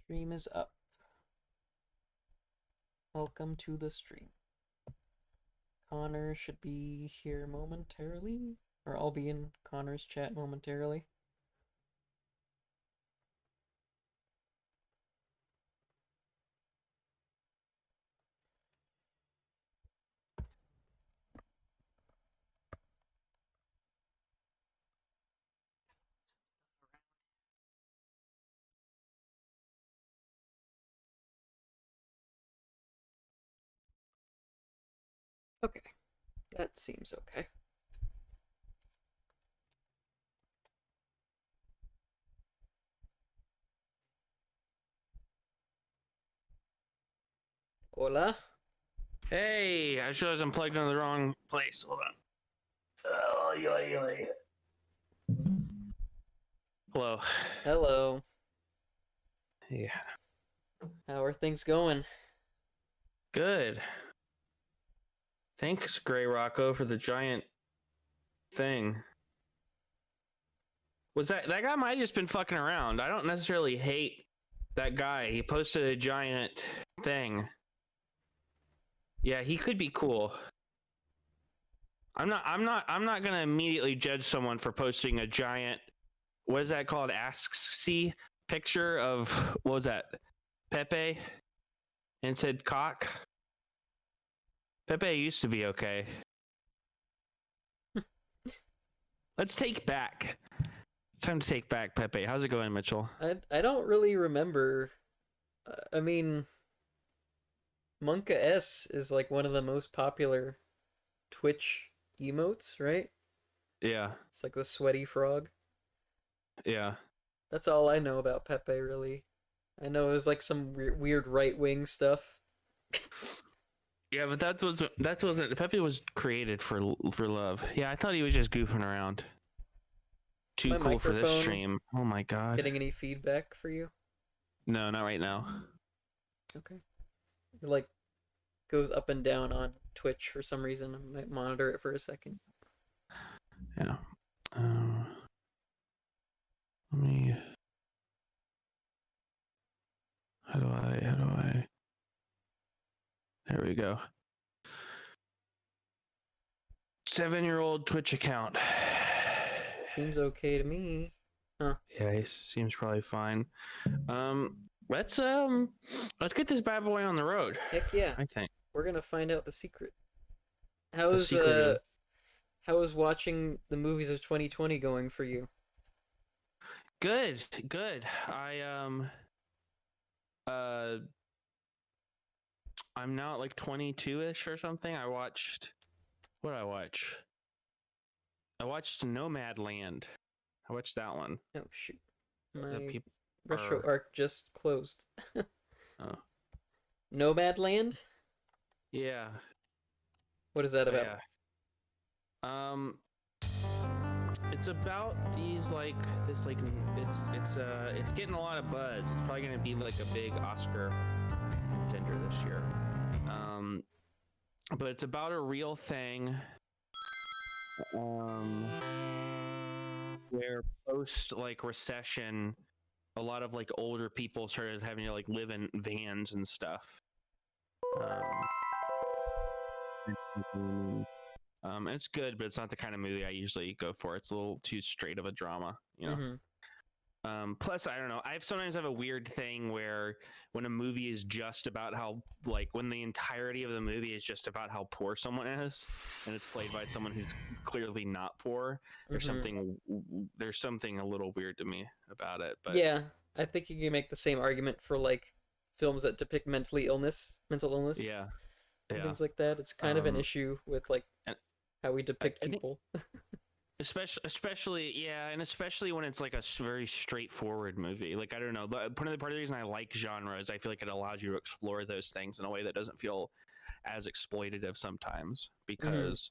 Stream is up. Welcome to the stream. Connor should be here momentarily, or I'll be in Connor's chat momentarily. Okay, that seems okay. Hola. Hey, I just realized I'm plugged into the wrong place. Hold on. Hello. Hello. Yeah. How are things going? Good. Thanks, Gray Rocco, for the giant thing. Was that guy might have just been fucking around. I don't necessarily hate that guy. He posted a giant thing. Yeah, he could be cool. I'm not gonna immediately judge someone for posting a giant, what is that called? Ask-see picture of, what was that? Pepe? And said cock. Pepe used to be okay. Let's take back. It's time to take back Pepe. How's it going, Mitchell? I don't really remember. I mean, Monka S is like one of the most popular Twitch emotes, right? Yeah. It's like the sweaty frog. Yeah. That's all I know about Pepe, really. I know it was like some weird right-wing stuff. Yeah, but that wasn't Pepe was created for love. Yeah, I thought he was just goofing around. Too My cool for this microphone stream. Oh my god. getting any feedback for you? No, not right now. Okay. It like goes up and down on Twitch for some reason. I might monitor it for a second. Yeah. Let me. How do I? There we go. 7-year-old Twitch account. Seems okay to me. Huh. Yeah, he seems probably fine. Let's get this bad boy on the road. Heck yeah. I think We're gonna find out the secret. the How's secret of how is watching the movies of 2020 going for you? good. Uh I'm now at like 22ish or something. What did I watch? I watched Nomadland. I watched that one. Oh shoot. The My people retro are arc just closed. oh, Nomadland? yeah. What is that about? Yeah. It's about these it's getting a lot of buzz. It's probably gonna be like a big Oscar contender this year. But it's about a real thing. Where post like recession, a lot of like older people started having to like live in vans and stuff. It's good, but it's not the kind of movie I usually go for. It's a little too straight of a drama, you know. Plus, I don't know. I sometimes have a weird thing where when a movie is just about how, like, when the entirety of the movie is just about how poor someone is, and it's played by someone who's clearly not poor, there's something a little weird to me about it. But yeah, I think you can make the same argument for like films that depict mental illness, yeah, and yeah. things like that. It's kind of an issue with like And how we depict I think people. especially when it's like a very straightforward movie. Like, I don't know, part of the reason I like genre is I feel like it allows you to explore those things in a way that doesn't feel as exploitative sometimes, because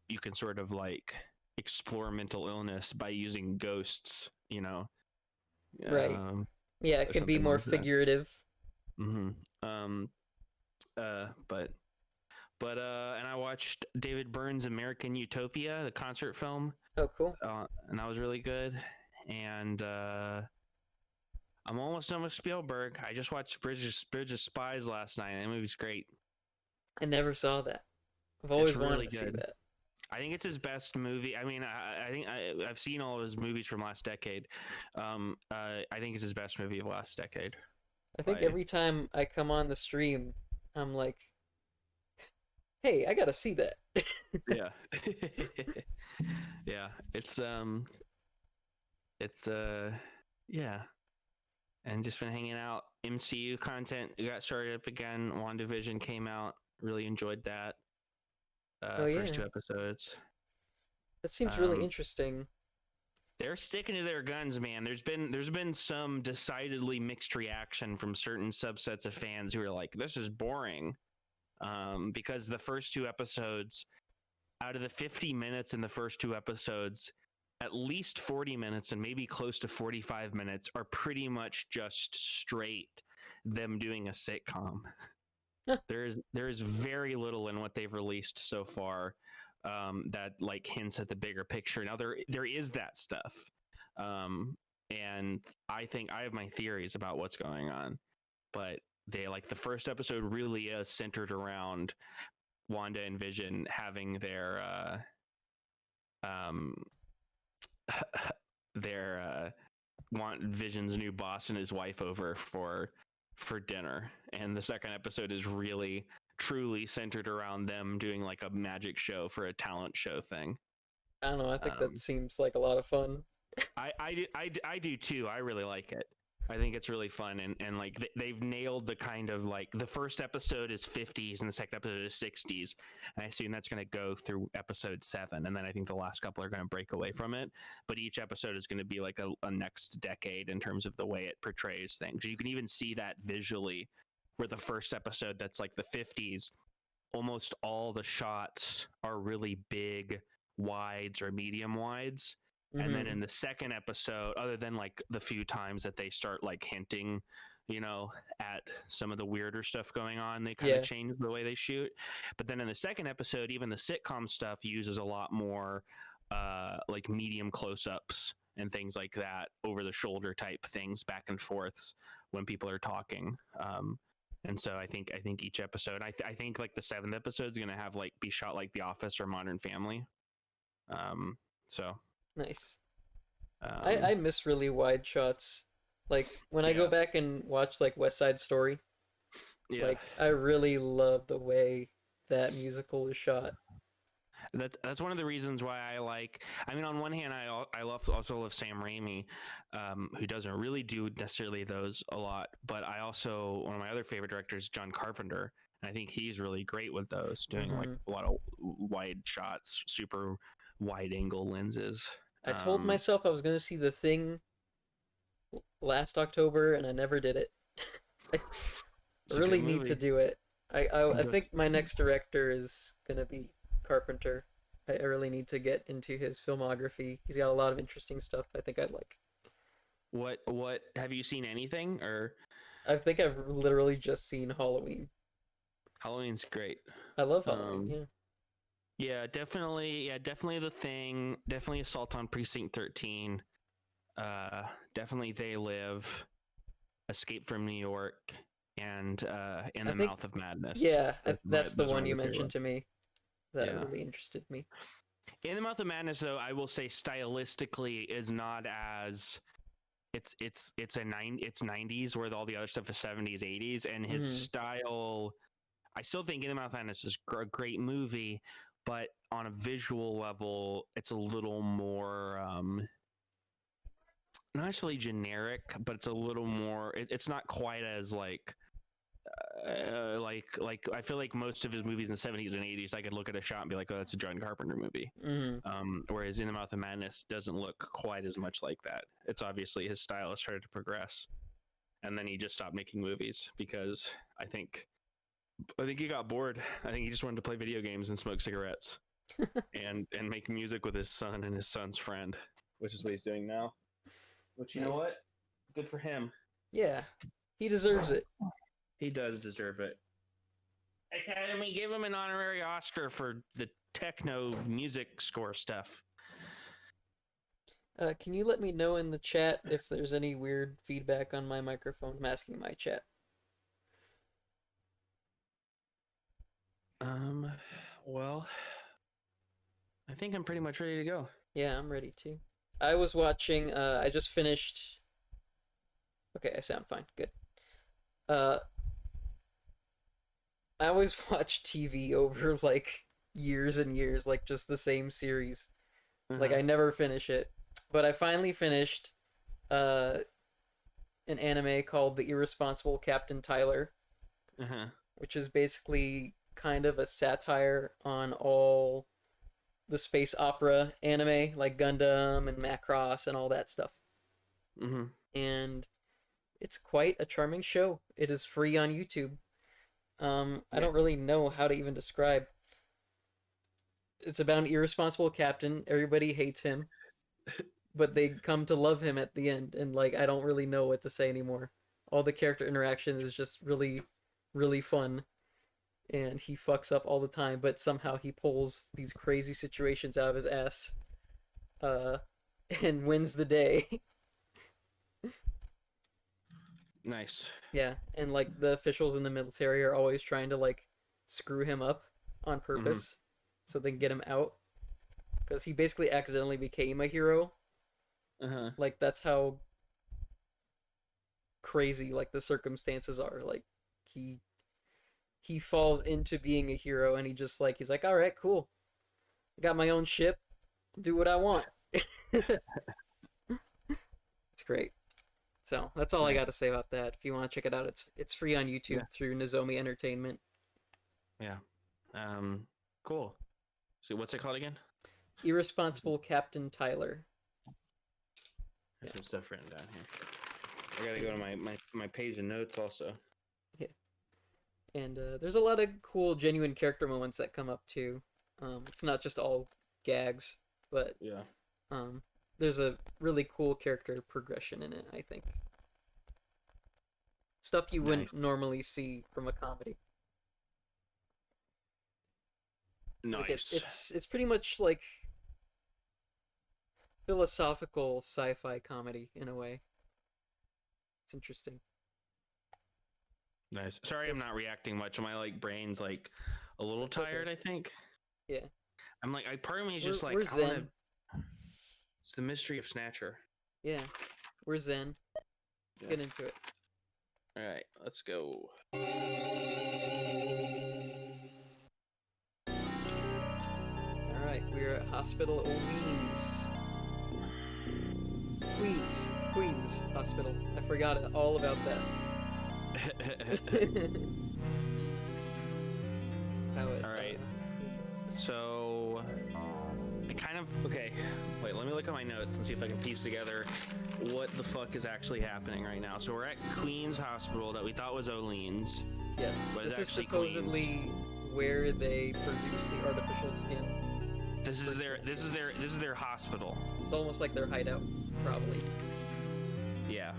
you can sort of like explore mental illness by using ghosts, you know. Right. Yeah, it Or can be something more like that. figurative. Um but and I watched David Byrne's American Utopia, the concert film, Oh, cool. and that was really good. And I'm almost done with Spielberg. I just watched Bridge of Spies last night. That movie's great. I never saw that. I've It's always wanted really to see good. that. I think it's his best movie. I mean, I think I've seen all of his movies from last decade. I think it's his best movie of last decade. I think By every time I come on the stream, I'm like, hey, I gotta see that. yeah, yeah. It's yeah. And just been hanging out. MCU content got started up again. WandaVision came out. Really enjoyed that. Oh First yeah, two episodes. that seems really Um, interesting. they're sticking to their guns, man. There's been some decidedly mixed reaction from certain subsets of fans who are like, "This is boring," because the first two episodes, out of the 50 minutes in the first two episodes, at least 40 minutes and maybe close to 45 minutes are pretty much just straight them doing a sitcom. Huh. There's very little in what they've released so far that like hints at the bigger picture. Now there is that stuff, and I think I have my theories about what's going on, but they like the first episode really is centered around Wanda and Vision having um their want Vision's new boss and his wife over for dinner, and the second episode is really truly centered around them doing like a magic show for a talent show thing. I don't know. I think that Um, seems like a lot of fun. I do too. I really like it. I think it's really fun, and like they've nailed the kind of like the first episode is 50s and the second episode is 60s, and I assume that's going to go through episode 7, and then I think the last couple are going to break away from it. But each episode is going to be like a next decade in terms of the way it portrays things. You can even see that visually, where the first episode that's like the 50s, almost all the shots are really big wides or medium wides, and then Hmm. in the second episode, other than like the few times that they start like hinting, at some of the weirder stuff going on, they kind of Yeah. change the way they shoot. But then in the second episode, even the sitcom stuff uses a lot more like medium close-ups and things like that, over the shoulder type things, back and forths when people are talking. And so I think each episode, I think like the seventh episode is going to have like be shot like The Office or Modern Family. Um, so Nice. I um, miss really wide shots. Like when I go yeah, back and watch like West Side Story, yeah. like I really love the way that musical is shot. That's one of the reasons why I like. I mean, on one hand, I also love Sam Raimi, who doesn't really do necessarily those a lot. But I also, one of my other favorite directors, John Carpenter, and I think he's really great with those, doing like Hmm. a lot of wide shots, super wide angle lenses. I told myself I was gonna see The Thing last October, and I never did it. I It's a good really need to movie. do it. I think my next director is gonna be Carpenter. I really need to get into his filmography. He's got a lot of interesting stuff I think I'd like. What have you seen anything or I think I've literally just seen Halloween. Halloween's great. I love Halloween, Um, yeah. definitely The Thing, definitely Assault on Precinct 13. Definitely They Live, Escape from New York, and In I the think, Mouth of Madness. yeah, that's the Those are one my you other favorite mentioned ones. to me that Yeah. really interested me. In the Mouth of Madness, though, I will say stylistically is not as it's 90s where all the other stuff is 70s 80s, and his Hmm. style. I still think In the Mouth of Madness is a great movie, but on a visual level, it's a little more not necessarily generic, but it's a little more. It's not quite as like I feel like most of his movies in the 70s and 80s, I could look at a shot and be like, oh, that's a John Carpenter movie. Hmm. Whereas In the Mouth of Madness doesn't look quite as much like that. It's obviously his style has started to progress, and then he just stopped making movies because I think he got bored. I think he just wanted to play video games and smoke cigarettes and make music with his son and his son's friend, which is what he's doing now. Which, you know Nice. what? Good for him. Yeah, he deserves it. He does deserve it. Academy, give him an honorary Oscar for the techno music score stuff. Can you let me know in the chat if there's any weird feedback on my microphone? I'm asking my chat. Um, well, I think I'm pretty much ready to go. Yeah, I'm ready to. I was watching, I just finished. Okay, I sound fine. Good. Uh, I always watch TV over like years and years, like just the same series. Like Uh-huh. I never finish it. But I finally finished uh an anime called The Irresponsible Captain Tyler, Uh-huh. which is basically kind of a satire on all the space opera anime like Gundam and Macross and all that stuff. Mm-hmm. And it's quite a charming show. It is free on YouTube. I Yeah. don't really know how to even describe. It's about an irresponsible captain. Everybody hates him, but they come to love him at the end. And like, I don't really know what to say anymore. All the character interaction is just really, really fun. And he fucks up all the time, but somehow he pulls these crazy situations out of his ass, uh, and wins the day. Nice. Yeah, and like the officials in the military are always trying to like screw him up on Mm-hmm. purpose so they can get him out because he basically accidentally became a hero. Uh-huh. Like that's how crazy like the circumstances are. Like he he falls into being a hero and he's like, all right, cool, I got my own ship, do what I want. It's great. So that's all I got to Nice. say about that. If you want to check it out, it's free on YouTube Yeah. through Nozomi Entertainment. Yeah. Cool. So what's it called again? Irresponsible Captain Tyler. There's Yeah, some stuff written down here. I gotta go to my page of notes also. yeah. And there's a lot of cool, genuine character moments that come up too. It's not just all gags, but Yeah. um, there's a really cool character progression in it. I think stuff you wouldn't Nice. normally see from a comedy. Like Nice. it's pretty much like philosophical sci-fi comedy in a way. It's interesting. Nice. Sorry, I'm This not reacting much. My like brain's like a little That's okay. tired, I think. Yeah, I'm like, part of me is we're just like, we're I want to. zen. It's the mystery of Snatcher. Yeah, we're zen. Let's Yeah. get into it. All right, let's go. All right, we're at Hospital Orleans. Queens Hospital. I forgot all about that. How it. All right. So, I kind of okay. Wait, let me look at my notes and see if I can piece together what the fuck is actually happening right now. So we're at Queens Hospital that we thought was Olean's. Yes, But it's this is actually supposedly Queens. where they produce the artificial skin. This is their hospital. It's almost like their hideout, probably. Yeah.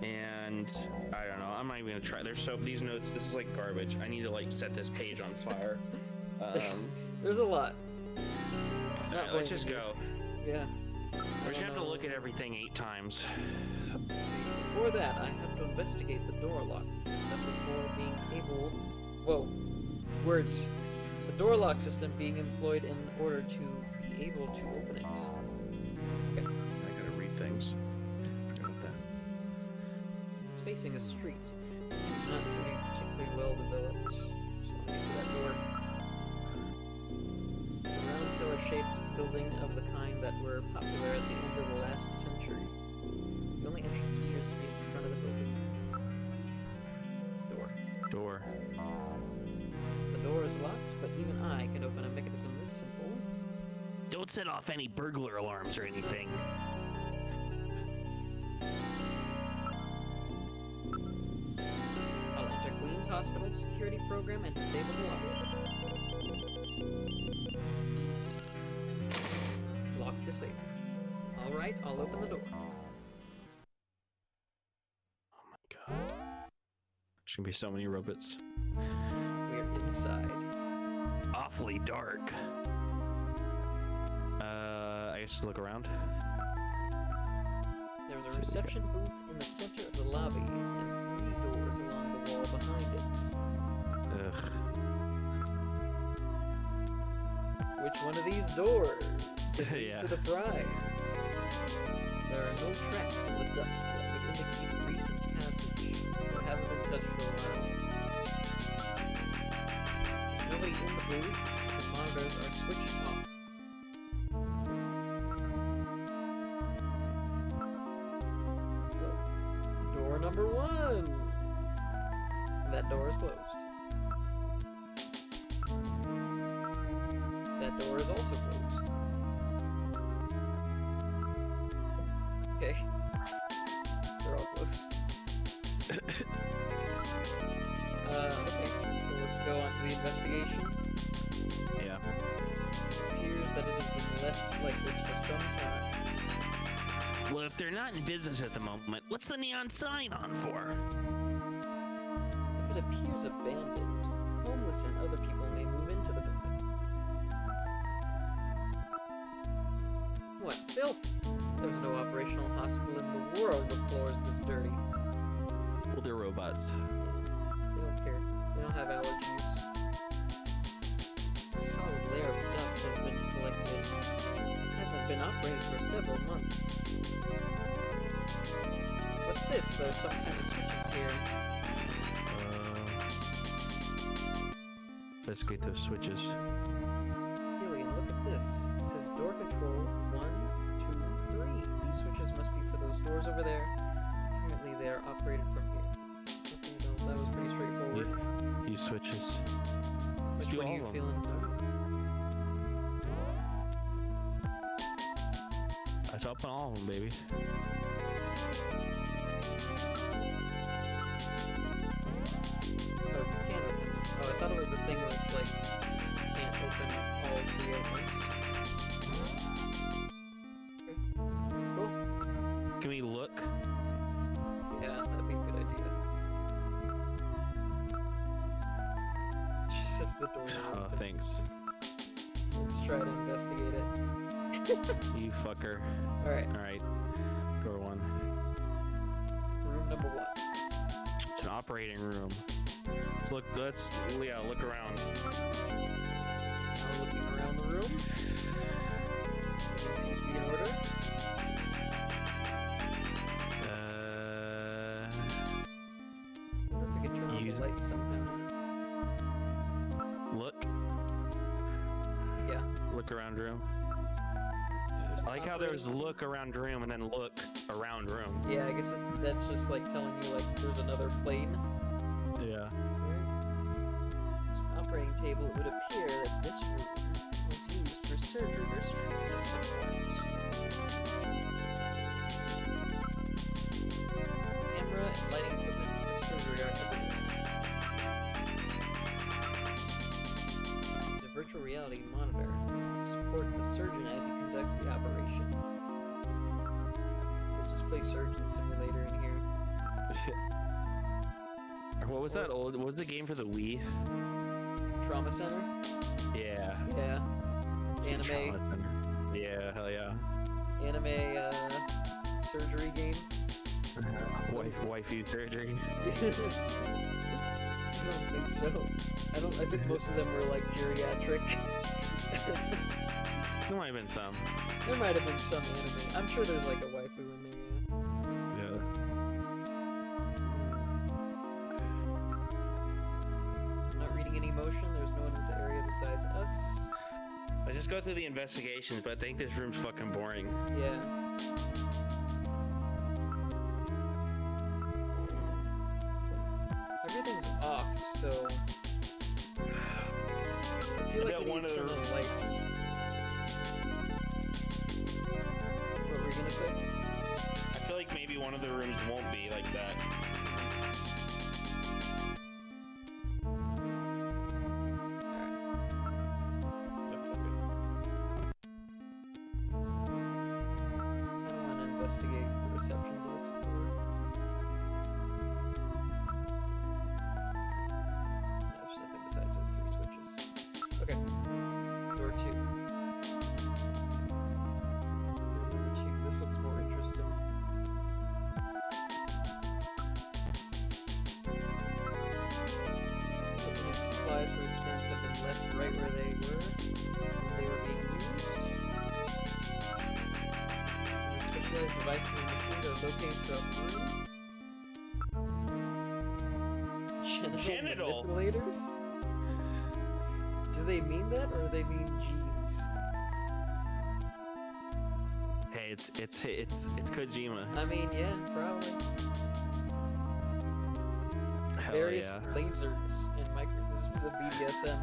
And I don't know. I'm not even gonna try. These notes. This is like garbage. I need to like set this page on fire. There's a lot. All right, let's just go. Yeah. We're just gonna have to look at everything 8 times. Before that, I have to investigate the door lock system before being able. Whoa. Words. The door lock system being employed in order to be able to open it. Okay. I gotta read things. Forgot about that. It's facing a street. It's not seeming particularly well developed. So I'll get to that door. It's a round pillar-shaped building of the kind that were popular at the end of the last century. The only entrance appears to be in front of the building. Door. Door. The door is locked, but even I can open a mechanism this simple. Don't set off any burglar alarms or anything. I'll enter Queen's Hospital security program and disable the lock. Lock disabled. Alright, I'll open the door. Oh my god. There's gonna be so many robots. We're inside. Awfully dark. I guess just look around. There was a reception booth in the center of the lobby, and 3 doors along the wall behind it. Ugh. Which one of these doors could lead Yeah. to the prize? There are no tracks in the dust that would indicate recent passage, so it hasn't been touched for a while. There's nobody in the booth. The monitors are switched off. Door number 1. That door is closed. That door is also closed. Okay. They're all closed. Okay. So let's go on to the investigation. Yeah. It appears that it has been left like this for some time. Well, if they're not in business at the moment, what's the neon sign on for? If it appears abandoned, homeless and other people may move into the building. What filth? There's no operational hospital in the world with floors this dirty. Well, they're robots. They don't care. They don't have allergies. A solid layer of dust has been collected. It hasn't been operated for several months. What's this? There's some kind of switches here. Investigate those switches. Alien, look at this. It says door control 1, 2, 3. These switches must be for those doors over there. Apparently they are operated from here. Okay, well, that was pretty straightforward. Use switches. Let's Which do one are all you of them. feeling? I top on all of them, baby. Oh, you can't open them. Oh, I thought it was a thing where it's like, you can't open all 3 at once. Okay. Cool. Can we look? Yeah, that'd be a good idea. She says the door. Oh, thanks. Let's try to investigate it. You fucker. Alright, Alright. Door 1. room number 1. It's an operating room. Let's look around. Now looking around the room. Everything seems to be in order. I wonder if we could turn on Use- the lights somehow. Look. Yeah. Look around room. There's I like how there's operating- look around room and then look around room. Yeah, I guess that's just like telling you like there's another plane. Yeah. There's an operating table. It would appear that this room was used for surgery or treatment of some kind. Camera and lighting equipment for surgery are everywhere. It's a virtual reality monitor to support the surgeon as he conducts the operation. Let's just play surgeon simulator in here. What was that old? What was the game for the Wii? Trauma center. Yeah. Yeah. Some Anime. trauma center. Yeah, hell yeah. Anime surgery game. Waifu surgery. I don't think so. I think most of them were like geriatric. There might have been some. There might have been some anime. I'm sure there's like a waifu in there. Yeah. I'm not reading any emotion. There's no one in this area besides us. Let's just go through the investigations, but I think this room's fucking boring. Yeah. Everything's off, so I feel like got we need one to of turn on the- the lights. What were we gonna say? I feel like maybe one of the rooms won't be like that. I don't want to investigate the reception desk door. There's nothing besides those 3 switches. Okay. Door 2. right where they were when they were being used. Specialized devices and machines are located throughout the room. Genital manipulators? Do they mean that, or do they mean genes? Hey, it's Kojima. I mean, yeah, probably. Hell Various yeah. lasers and micro. This was a BDSM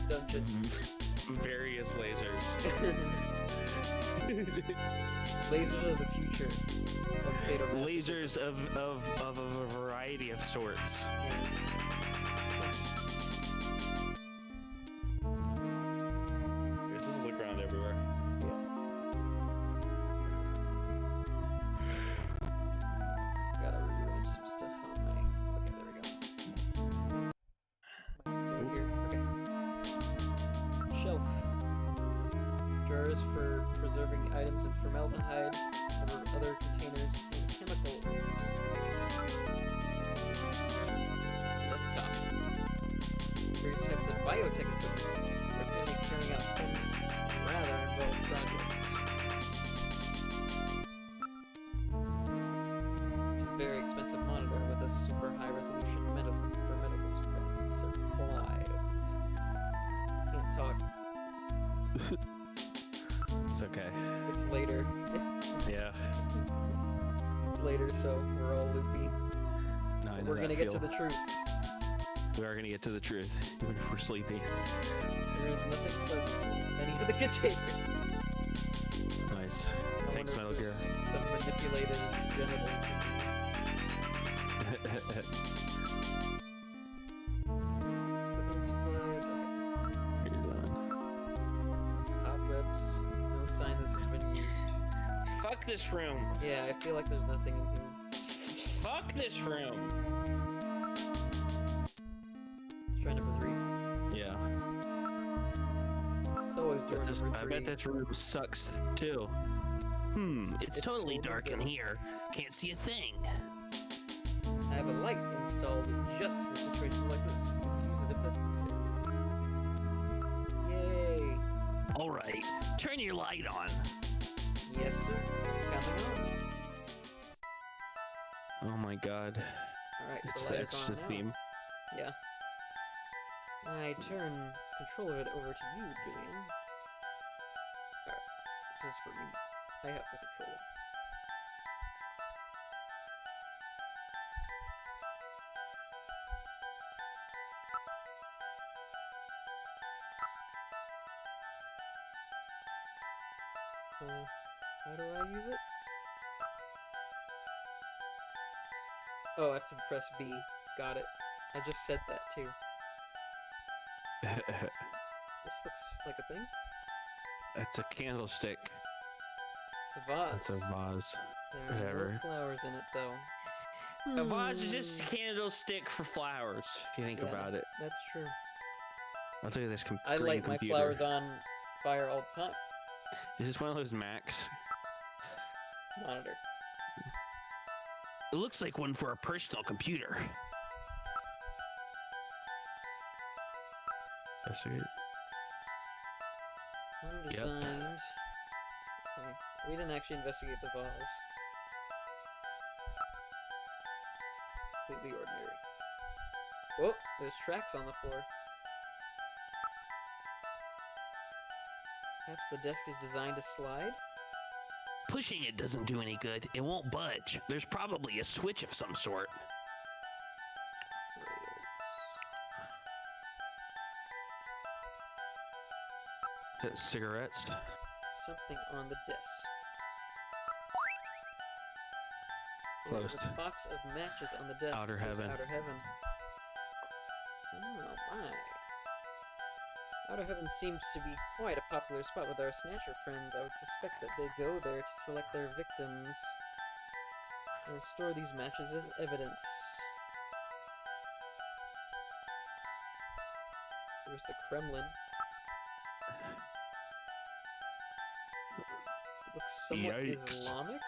dungeon. Various lasers. Lasers of the future. Of sadomasochism. Lasers of a variety of sorts. Just look around everywhere. Gotta rearrange some stuff on my. Okay, there we go. Over here. Okay. Shelf. Jars for preserving items in formaldehyde or other containers and chemicals. Desktop. Various types of biotech equipment are currently carrying out some rather involved projects. It's a very expensive monitor with a super high resolution for medical supply. Can't talk. It's okay. It's later. Yeah. It's later, so we're all loopy. No, I know We're that gonna get to feel. the truth. We are gonna get to the truth, even if we're sleepy. There is nothing pleasant in any of the containers. Nice. I Thanks, wonder Metal if Gear. there's some manipulated genitals. Equipment supplies. Okay. Cobwebs. No sign this has been used. Fuck this room. Yeah, I feel like there's nothing in here. Fuck this room. Let's try number 3. Yeah. It's always door number 3. I bet this room sucks too. It's totally dark in here. Can't see a thing. I have a light installed just for situations like this. Use it if necessary. Yay! All right, turn your light on. Yes, sir. Coming on. Oh my god. Alright, It's the the light is on Exorcist now. theme. Yeah. I turn control of it over to you, Julian. Alright, this is for me. I have the control. So, how do I use it? Oh, I have to press B. Got it. I just said that too. This looks like a thing. That's a candlestick. It's a vase. That's a vase. There are whatever. no flowers in it, though. A vase is just a candlestick for flowers, if you think Yeah, about it. That's true. Let's look at this I green light computer. my flowers on fire all the time. Is this one of those Macs? Monitor. It looks like one for a personal computer. Investigate. Undesigned. Okay. We didn't actually investigate the vase. Completely ordinary. Whoa, there's tracks on the floor. Perhaps the desk is designed to slide? Pushing it doesn't do any good. It won't budge. There's probably a switch of some sort. Rails. Cigarettes? Something on the desk. Closed. There's a box of matches on the desk. Outer It says Heaven. Outer Heaven. Oh my. Outer Heaven seems to be quite a popular spot with our Snatcher friends. I would suspect that they go there to select their victims. Or store these matches as evidence. There's the Kremlin. It looks somewhat Yikes. Islamic.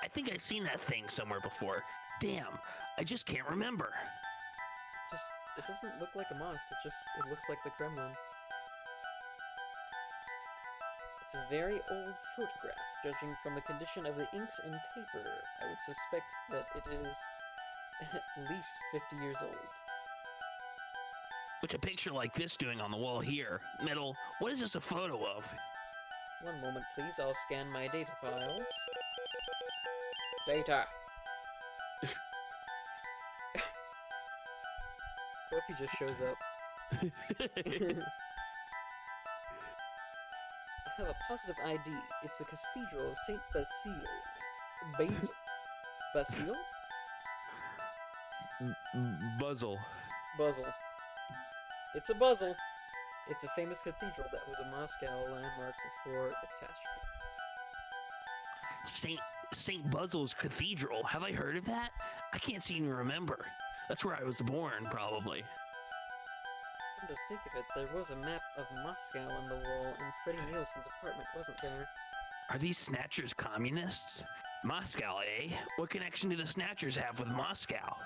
I think I've seen that thing somewhere before. Damn, I just can't remember. Just It doesn't look like a mosque, it looks like the Kremlin. It's a very old photograph. Judging from the condition of the inks and paper, I would suspect that it is at least 50 years old. What's a picture like this doing on the wall here? Middle, what is this a photo of? One moment, please. I'll scan my data files. Data! What if he just shows up? I have a positive ID. It's the Cathedral of St. Basil. Basil? Buzzle. Buzzle. It's a Buzzle. It's a famous cathedral that was a Moscow landmark before the catastrophe. St. Buzzle's Cathedral. Have I heard of that? I can't seem to remember. That's where I was born, probably. Come to think of it, there was a map of Moscow on the wall in Freddie Nielsen's apartment, wasn't there? Are these Snatchers communists? Moscow, eh? What connection do the Snatchers have with Moscow?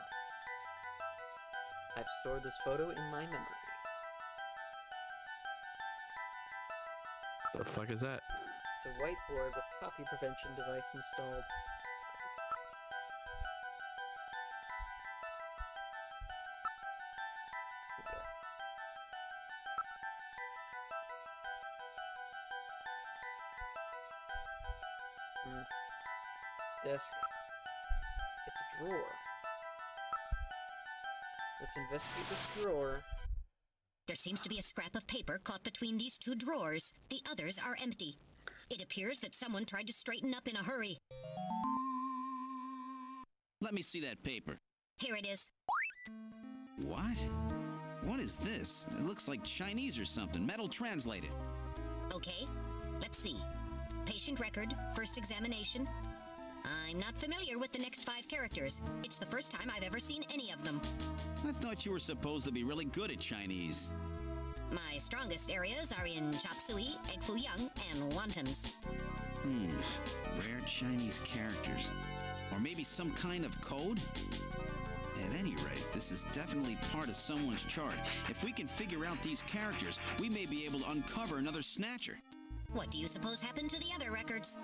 I've stored this photo in my memory. The fuck is that? It's a whiteboard with copy prevention device installed. Desk. It's a drawer. Let's investigate this drawer. There seems to be a scrap of paper caught between these two drawers. The others are empty. It appears that someone tried to straighten up in a hurry. Let me see that paper. Here it is. What? What is this? It looks like Chinese or something. Metal translated. Okay, let's see. Patient record, first examination. I'm not familiar with the next 5 characters. It's the first time I've ever seen any of them. I thought you were supposed to be really good at Chinese. My strongest areas are in chop suey, egg foo young, and wontons. Rare Chinese characters. Or maybe some kind of code? At any rate, this is definitely part of someone's chart. If we can figure out these characters, we may be able to uncover another Snatcher. What do you suppose happened to the other records?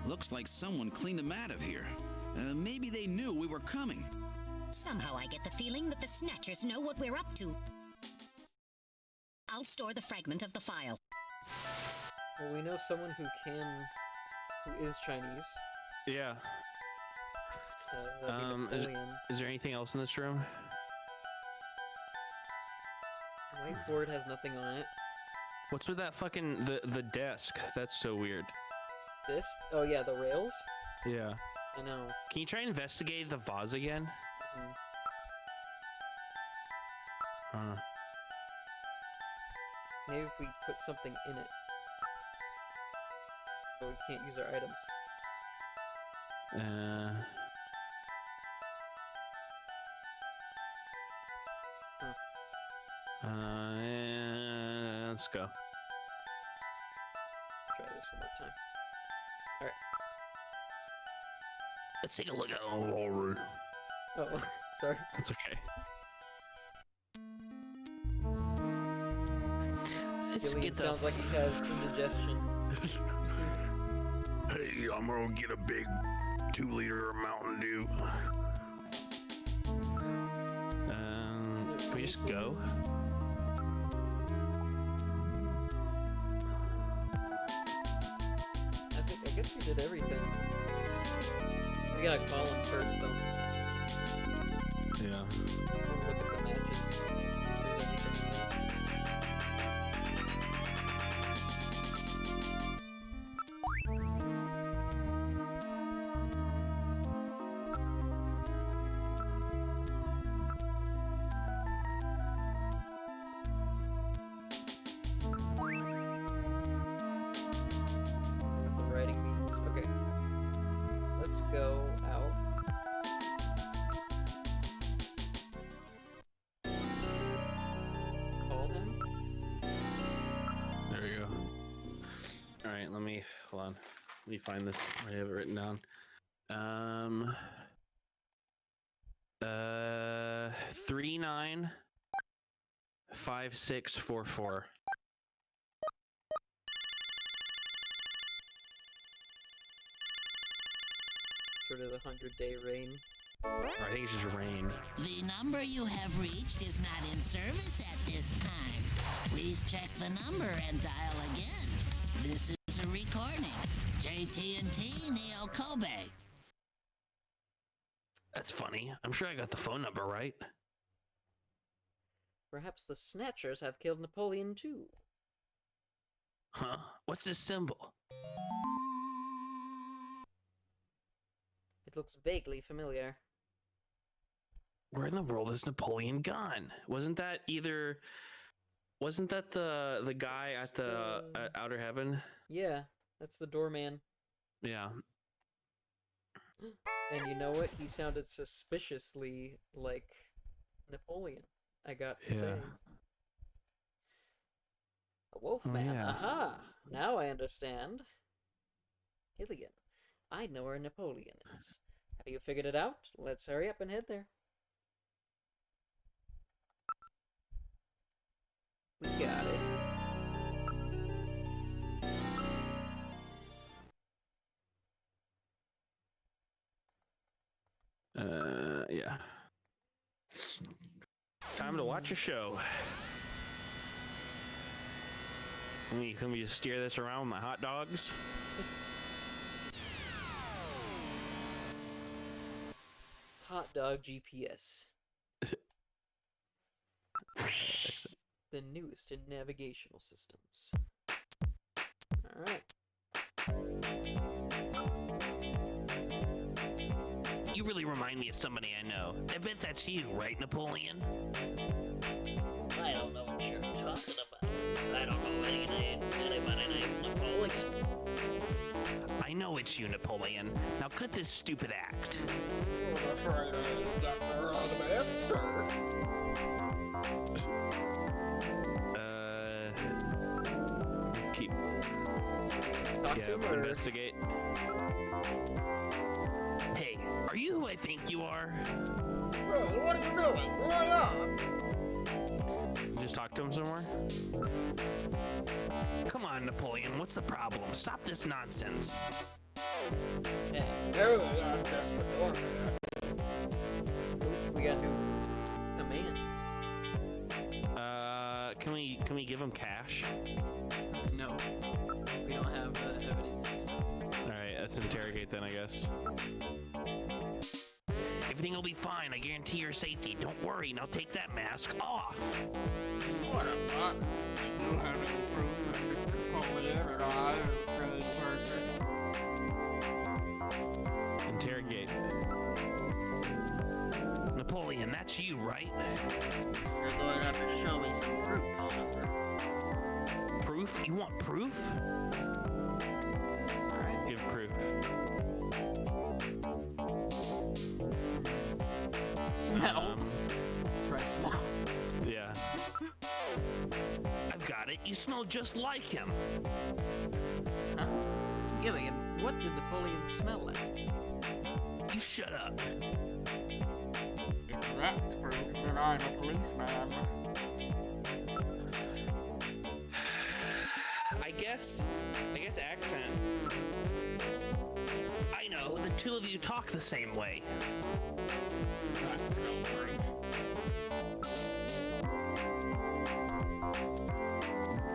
Looks like someone cleaned them out of here. Maybe they knew we were coming. Somehow I get the feeling that the Snatchers know what we're up to. I'll store the fragment of the file. Well, we know someone who is Chinese. Yeah. That'd be Napoleon. Is there anything else in this room? The whiteboard has nothing on it. What's with that fucking the desk? That's so weird. This? Oh yeah, the rails? Yeah. I know. Can you try and investigate the vase again? Huh. Maybe if we put something in it. But we can't use our items. Let's go. Try this one more time. Alright. Let's take a look at the whole room. Oh, sorry. That's okay. Let's Gillian get the sounds like he has indigestion. Hey, I'm gonna get a big 2-liter Mountain Dew. Can we just go? I guess we did everything. We gotta call him first, though. Yeah. We'll look at the matches. See if there's anything. What the writing means. Okay. Let's go out. Call him. There we go. All right, hold on. Let me find this. I have it written down. 39. 5644. Sort of the 100-day reign. I think it's just rain. The number you have reached is not in service at this time. Please check the number and dial again. This is a recording. JT&T Neo Kobe. That's funny. I'm sure I got the phone number right. Perhaps the Snatchers have killed Napoleon too. Huh? What's this symbol? It looks vaguely familiar. Where in the world is Napoleon gone? Wasn't that the guy at the at Outer Heaven? Yeah, that's the doorman. Yeah. And you know what? He sounded suspiciously like Napoleon, I got to say. A wolfman, yeah. aha! Now I understand. Killian, I know where Napoleon is. Have you figured it out? Let's hurry up and head there. We got it. Yeah. Time to watch a show. Let me just steer this around with my hot dogs. Hot dog GPS. Excellent. The newest in navigational systems. Alright. You really remind me of somebody I know. I bet that's you, right, Napoleon? I don't know what you're talking about. I don't know anybody named Napoleon. I know it's you, Napoleon. Now cut this stupid act. Keep. Talk to him or... investigate. Hey, are you who I think you are? What are you doing? Who I am? Just talk to him some more? Come on, Napoleon, what's the problem? Stop this nonsense. Yeah. No, I'm just the doorman. We got to command. Can we give him cash? No. We don't have evidence. Alright, let's interrogate then, I guess. Everything will be fine. I guarantee your safety. Don't worry. Now take that mask off. What the fuck? You have any proof that Mr. Napoleon and I are the same person? Interrogate. Napoleon, that's you, right? You're going to have to show me some proof, sucker. Proof? You want proof? Alright. Give proof. Smell. Let's try smell. Yeah. I've got it. You smell just like him. Huh? Gillian, what did Napoleon smell like? You shut up. If that's proof, then I'm a policeman. I guess accent. I know, the two of you talk the same way. That's no proof.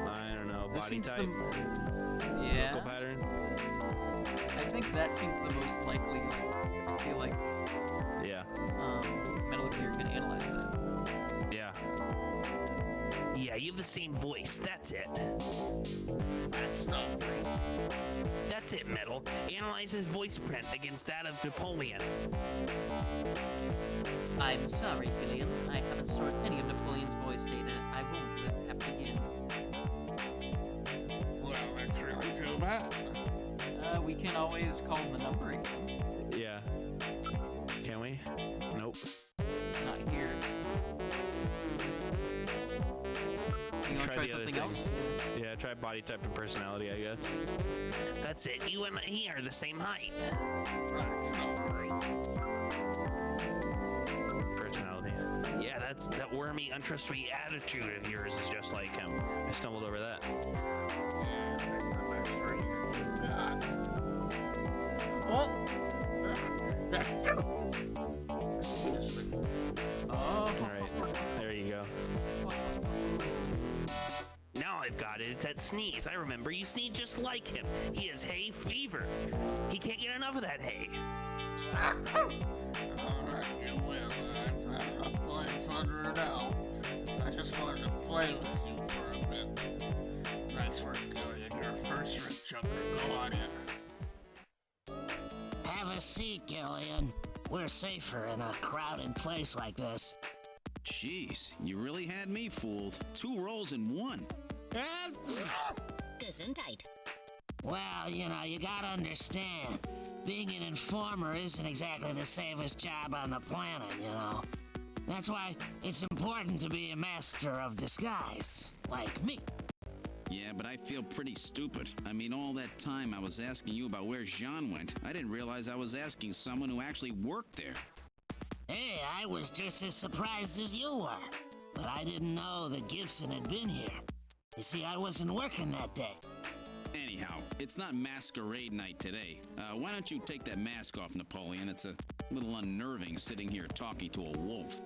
I don't know, This body seems type, Yeah. vocal pattern. I think that seems the most likely. I feel like Yeah. Metal Gear can analyze that. Yeah. Yeah, you have the same voice. That's it. That's no proof. That's it, Metal. Analyze his voice print against that of Napoleon. I'm sorry, Gillian. I haven't stored any of Napoleon's voice data. I won't have to begin. Well, that's really too bad. We can always call the number again. Yeah. Can we? Nope. Not here. You wanna try the other something thing. else? Yeah, try body type and personality, I guess. That's it. You and he are the same height. That's no proof. Personality. Yeah, that that wormy, untrustworthy attitude of yours is just like him. I stumbled over that. Yeah, it's like my best friend. God. Oh! Oh. Alright, there you go. Now I've got it. It's that sneeze. I remember you sneeze just like him. He has hay fever. He can't get enough of that hay. Alright, you win. I'm not playing figure it out. I just wanted to play with you for a bit. Nice work, Gillian. You're first rate chunker. Go on in. Have a seat, Gillian. We're safer in a crowded place like this. Jeez, you really had me fooled. 2 roles in 1. Gesundheit. Well, you know, you gotta understand. Being an informer isn't exactly the safest job on the planet, you know. That's why it's important to be a master of disguise, like me. Yeah, but I feel pretty stupid. I mean, all that time I was asking you about where Jean went, I didn't realize I was asking someone who actually worked there. Hey, I was just as surprised as you were. But I didn't know that Gibson had been here. You see, I wasn't working that day. Anyhow, it's not masquerade night today. Why don't you take that mask off, Napoleon? It's a little unnerving sitting here talking to a wolf.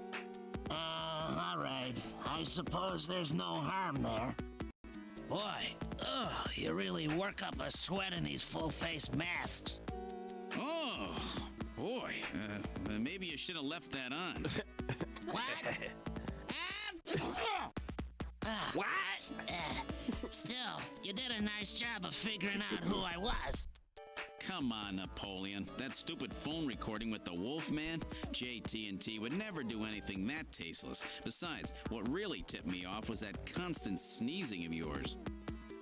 All right. I suppose there's no harm there. Boy, you really work up a sweat in these full-face masks. Oh, boy. Maybe you should have left that on. What? What? Still, you did a nice job of figuring out who I was. Come on, Napoleon. That stupid phone recording with the Wolfman? JT&T would never do anything that tasteless. Besides, what really tipped me off was that constant sneezing of yours.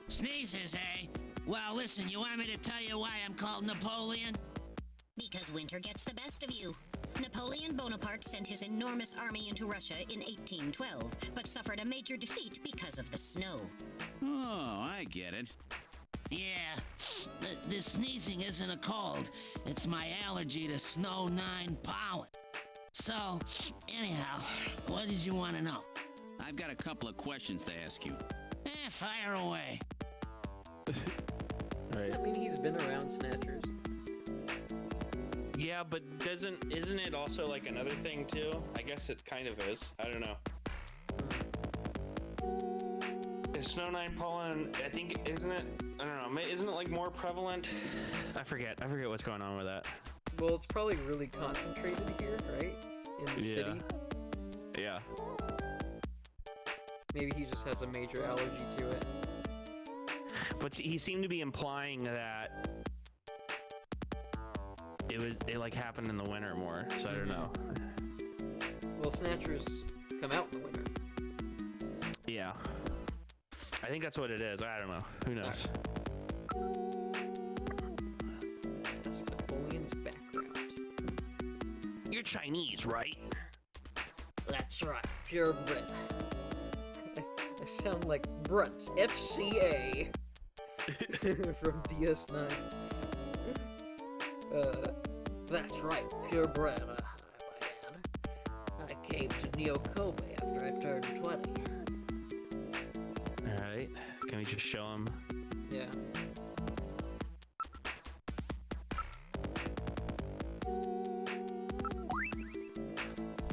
Sneezes, eh? Well, listen, you want me to tell you why I'm called Napoleon? Because winter gets the best of you. Napoleon Bonaparte sent his enormous army into Russia in 1812, but suffered a major defeat because of the snow. Oh, I get it. Yeah, the sneezing isn't a cold. It's my allergy to snow 9 pollen. So, anyhow, what did you want to know? I've got a couple of questions to ask you. Fire away. Does that mean he's been around Snatchers? Yeah, but isn't it also like another thing too? I guess it kind of is. I don't know. Is Snow 9 pollen, I think, isn't it? I don't know. Isn't it like more prevalent? I forget what's going on with that. Well, it's probably really concentrated here, right? In the city. Yeah. Maybe he just has a major allergy to it. But he seemed to be implying that it like happened in the winter more, so I don't know. Well, Snatchers come out in the winter. Yeah. I think that's what it is. I don't know. Who knows? That's Napoleon's background. You're Chinese, right? That's right, purebred. I sound like Brunt, FCA, from DS9. That's right, purebred, I came to Neo Kobe after I turned 20. Alright. Can we just show him? Yeah.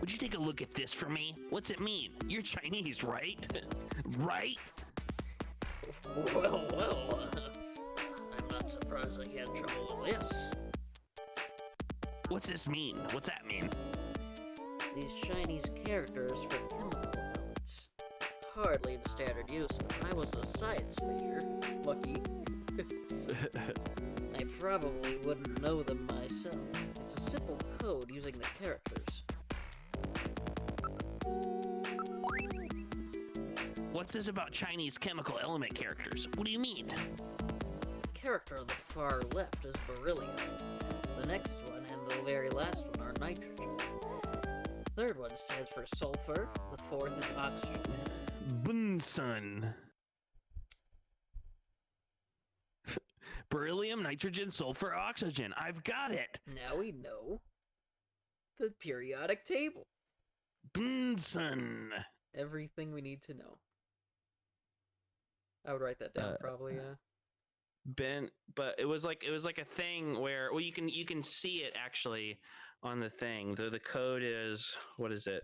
Would you take a look at this for me? What's it mean? You're Chinese, right? Right? Well, I'm not surprised I had trouble with this. What's this mean? What's that mean? These Chinese characters for chemical elements. Hardly the standard use. I was a science major. Lucky. I probably wouldn't know them myself. It's a simple code using the characters. What's this about Chinese chemical element characters? What do you mean? Character on the far left is beryllium. The next one and the very last one are nitrogen. Third one stands for sulfur. The fourth is oxygen. Bunsen. Beryllium, nitrogen, sulfur, oxygen. I've got it. Now we know the periodic table. Benson. Everything we need to know. I would write that down probably. Yeah. But it was like a thing where you can see it actually on the thing. The code is, what is it?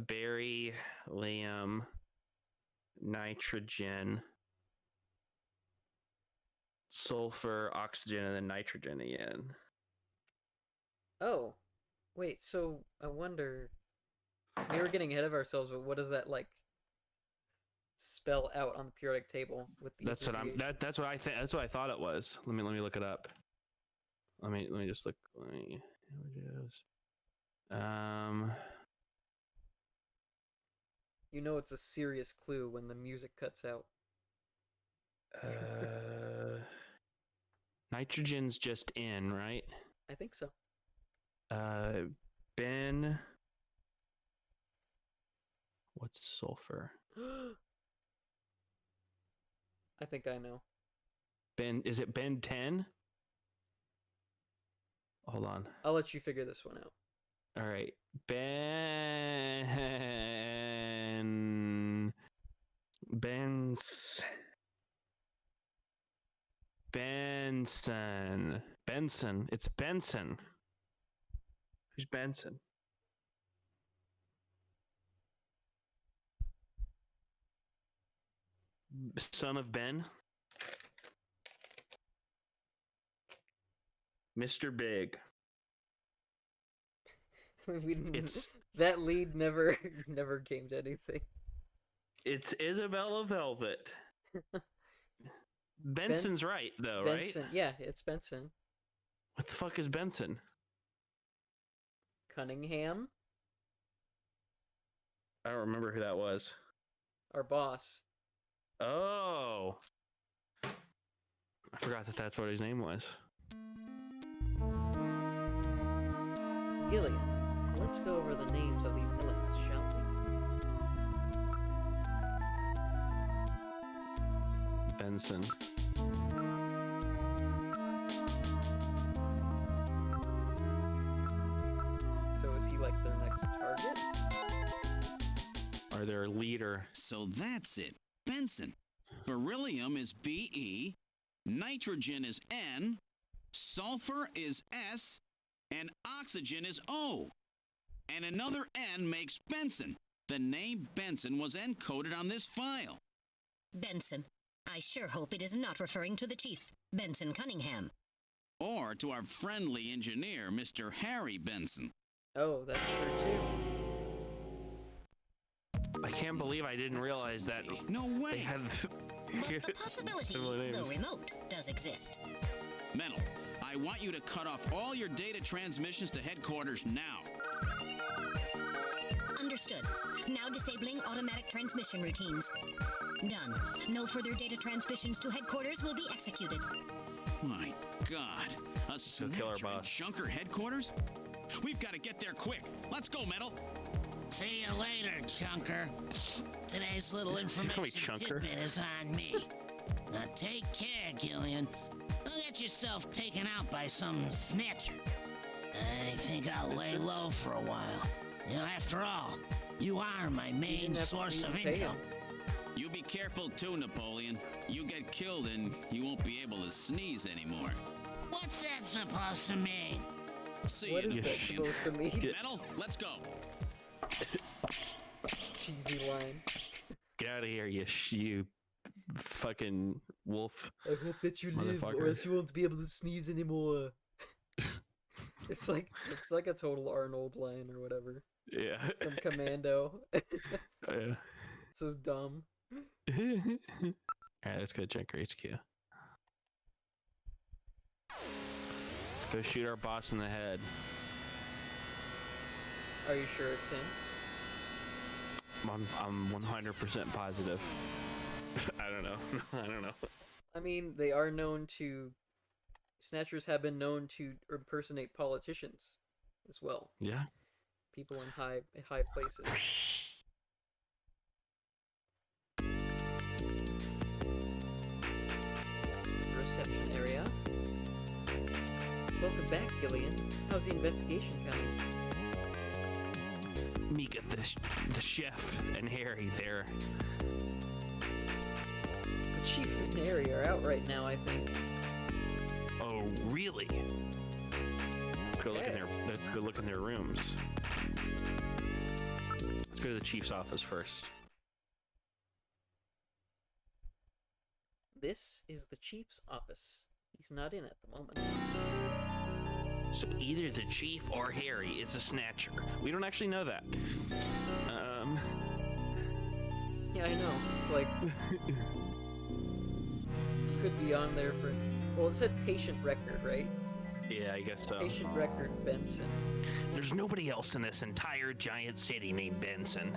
Beryllium, nitrogen, sulfur, oxygen, and then nitrogen again. Oh, wait. So I wonder. We were getting ahead of ourselves, but what does that like spell out on the periodic table with the That's what that's what I think. That's what I thought it was. Let me look it up. Let me just look. Images. You know it's a serious clue when the music cuts out. Nitrogen's just in, right? I think so. Ben. What's sulfur? I think I know. Ben, is it Ben 10? Hold on. I'll let you figure this one out. All right. Benson. It's Benson. Who's Benson? Son of Ben? Mr. Big. That lead never came to anything. It's Isabella Velvet. Benson's right, though, Benson. right? Yeah, it's Benson. What the fuck is Benson? Cunningham, I don't remember who that was. our boss. Oh. I forgot that's what his name was. Gillian, let's go over the names of these elements, shall we? Benson. So is he like their next target? Or their leader. So that's it. Benson. Beryllium is Be, nitrogen is N, sulfur is S, and oxygen is O. And another N makes Benson. The name Benson was encoded on this file. Benson. I sure hope it is not referring to the chief, Benson Cunningham. Or to our friendly engineer, Mr. Harry Benson. Oh, that's true too. I can't believe I didn't realize that No they way. had But the possibility, similar though names. remote, does exist. Metal, I want you to cut off all your data transmissions to headquarters now. Understood. Now disabling automatic transmission routines. Done. No further data transmissions to headquarters will be executed. My God. A kill our Snatcher and boss. Junker headquarters? We've got to get there quick. Let's go, Metal. See you later, Chunker. Today's little call me information Chunker? tidbit is on me. Now take care, Gillian. Don't get yourself taken out by some snatcher. I think I'll lay low for a while. You know, after all, you are my main source of income. You be careful too, Napoleon. You get killed and you won't be able to sneeze anymore. What's that supposed to mean? See What you, is that Napoleon. supposed to mean? Metal, let's go. Cheesy line. Get out of here, you fucking wolf. I hope that you live, or Motherfucker. else you won't be able to sneeze anymore. It's like a total Arnold line or whatever Yeah. from Commando. Yeah. So dumb. Alright, let's go to Junker HQ. Go shoot our boss in the head. Are you sure it's him? I'm 100% positive. I don't know. I don't know. I mean, they are known to. Snatchers have been known to impersonate politicians, as well. Yeah. People in high places. Reception area. Welcome back, Gillian. How's the investigation coming? Mika, the chef, and Harry there. The chief and Harry are out right now, I think. Oh, really? Let's go look in their rooms. Let's go to the chief's office first. This is the chief's office. He's not in at the moment. So either the chief or Harry is a snatcher. We don't actually know that. Yeah, I know. It's like... could be on there for... Well, it said patient record, right? Yeah, I guess so. Patient record Benson. There's nobody else in this entire giant city named Benson.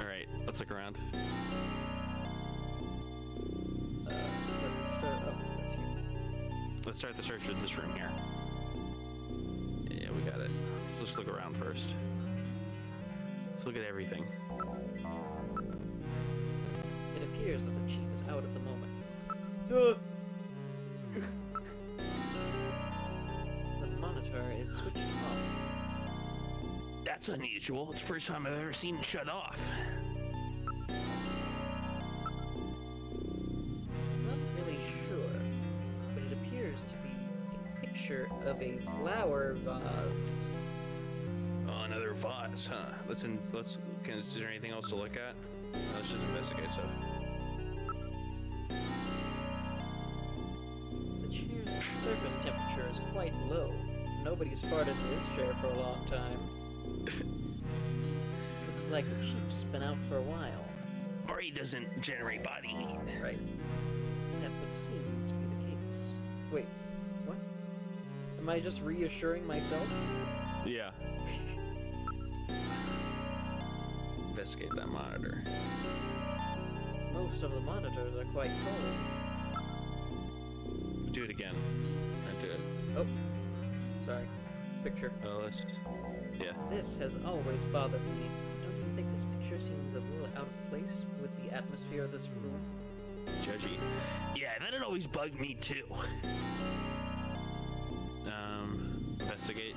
Alright, let's look around. Let's start... Oh, that's you. Let's start the search of this room here. Yeah, we got it. Let's just look around first. Let's look at everything. It appears that the chief is out at the moment. The monitor is switched off. That's unusual. It's the first time I've ever seen it shut off. Not really sure, but it appears to be a picture of a flower vase. Oh, another vase, huh? Is there anything else to look at? Let's just investigate stuff. The chair's surface temperature is quite low. Nobody's farted in this chair for a long time. Looks like the chief's been out for a while. Or he doesn't generate body heat. Right. That would seem to be the case. Wait, what? Am I just reassuring myself? Yeah. Investigate that monitor. Most of the monitors are quite cold. Do it again. Do it. Oh, sorry. Picture. Oh, yeah. This has always bothered me. Don't you think this picture seems a little out of place with the atmosphere of this room? Judgy. Yeah, that'd always bug me too. Investigate.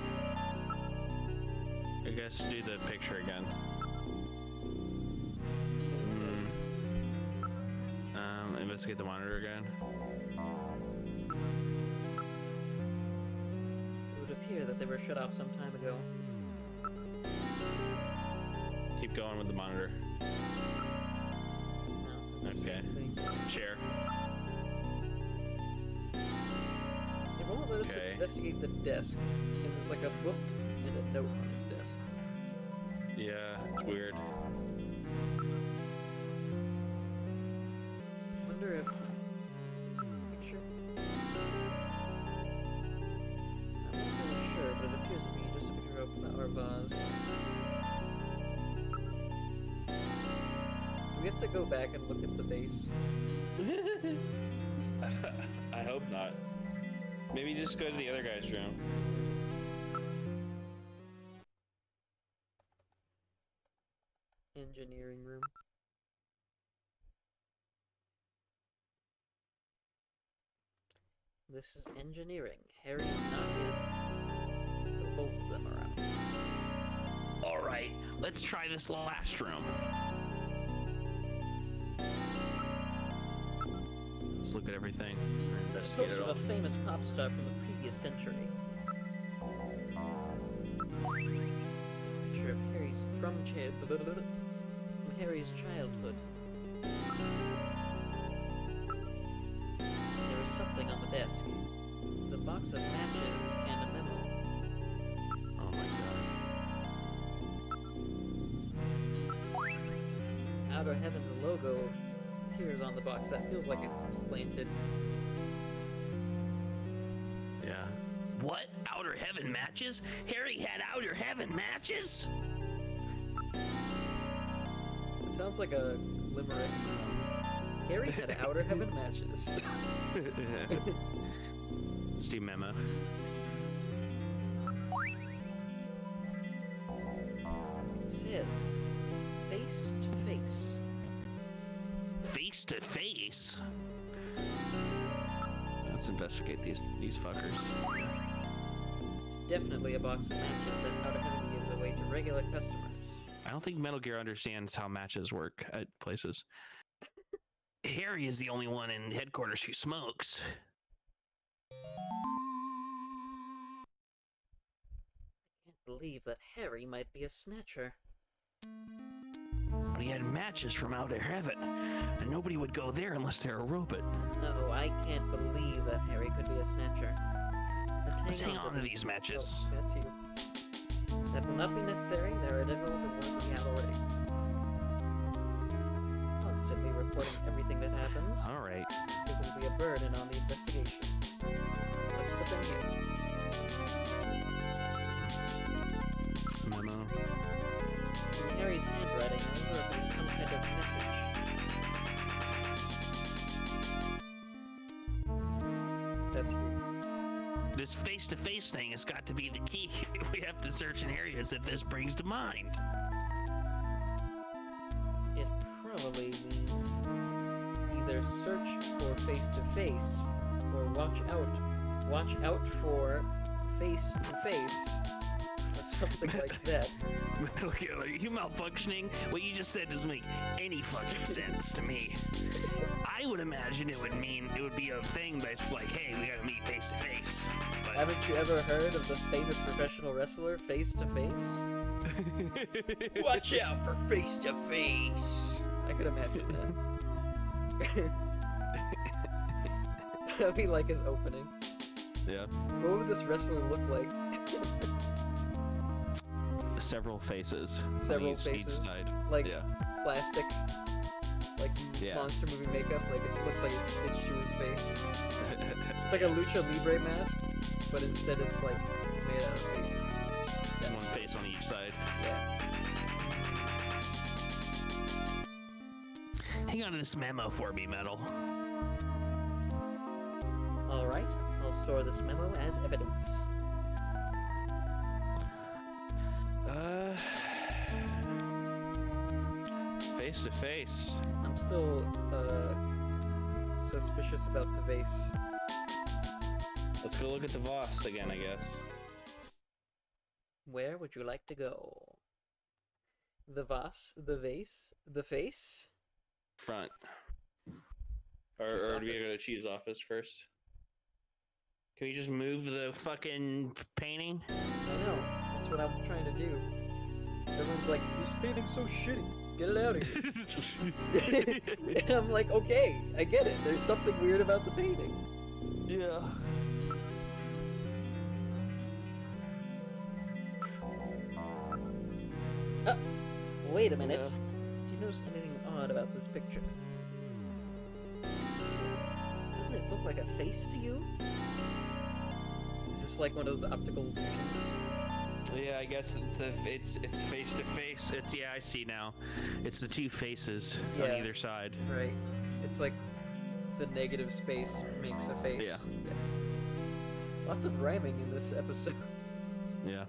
I guess do the picture again. Investigate the monitor again. It would appear that they were shut off some time ago. Keep going with the monitor. No, it's the Okay. same thing. Chair. It won't let us Okay. investigate the desk. And there's like a book and a note on his desk. Yeah, it's weird. Wonder if picture. I'm not really sure, but it appears to be just a picture of a flower vase. Do we have to go back and look at the vase? I hope not. Maybe just go to the other guy's room. Engineering room. This is engineering. Harry is not in. So both of them are out. Alright, let's try this last room. Let's look at everything. Investigate Poster it of all. a famous pop star from the previous century. It's a picture of Harry's from Harry's childhood. There was something on the desk. It was a box of matches and a memo. Oh my god. Outer Heaven's logo appears on the box. That feels like it's planted. Yeah. What? Outer Heaven matches? Harry had Outer Heaven matches? It sounds like a limerick. Harry had Outer Heaven matches. Steve memo. It says, face to face. Face to face? Let's investigate these fuckers. It's definitely a box of matches that Outer Heaven gives away to regular customers. I don't think Metal Gear understands how matches work at places. Harry is the only one in headquarters who smokes. I can't believe that Harry might be a snatcher. But he had matches from Outer Heaven, and nobody would go there unless they're a robot. No, I can't believe that Harry could be a snatcher. Let's hang on to these matches. Oh, that's you. That will not be necessary. There are devils and ones we have already. Constantly reporting everything that happens. All right. It will be a burden on the investigation. Let's put them here. Memo. In Harry's handwriting, I wonder if there's some kind of message. That's you. This face-to-face thing has got to be the key. We have to search in areas that this brings to mind. It probably means either search for face-to-face or watch out for face-to-face or something like that. Metal Gear, are you malfunctioning? What you just said doesn't make any fucking sense to me. I would imagine it would be a thing that's like, hey, we gotta meet face-to-face. But Haven't you ever heard of the famous professional wrestler Face-to-Face? Watch out for face-to-face! I could imagine that. That'd be like his opening. yeah. What would this wrestler look like? Several faces. Several on each faces? side. Like Yeah. plastic? Like Yeah. monster movie makeup? Like it looks like it's stitched to his face? It's like a Lucha Libre mask, but instead it's like made out of faces. Yeah. One face on each side. Yeah. Hang on to this memo for me, Metal. Alright, I'll store this memo as evidence. Face to face. I'm still suspicious about the vase. Let's go look at the Voss again, I guess. Where would you like to go? The vase? The vase? The face? Front. Cheese Or do we office. go to Cheese office first? Can we just move the fucking painting? I know. That's what I'm trying to do. Everyone's like, this painting's so shitty. Get it out of here. And I'm like, okay, I get it. There's something weird about the painting. Yeah. Wait a minute. Yeah. Do you notice anything odd about this picture? Doesn't it look like a face to you? Is this like one of those optical illusions? Yeah, I guess it's face to face. It's I see now. It's the two faces on Yeah. either side. Right. It's like the negative space makes a face. Yeah. Lots of rhyming in this episode. Yeah.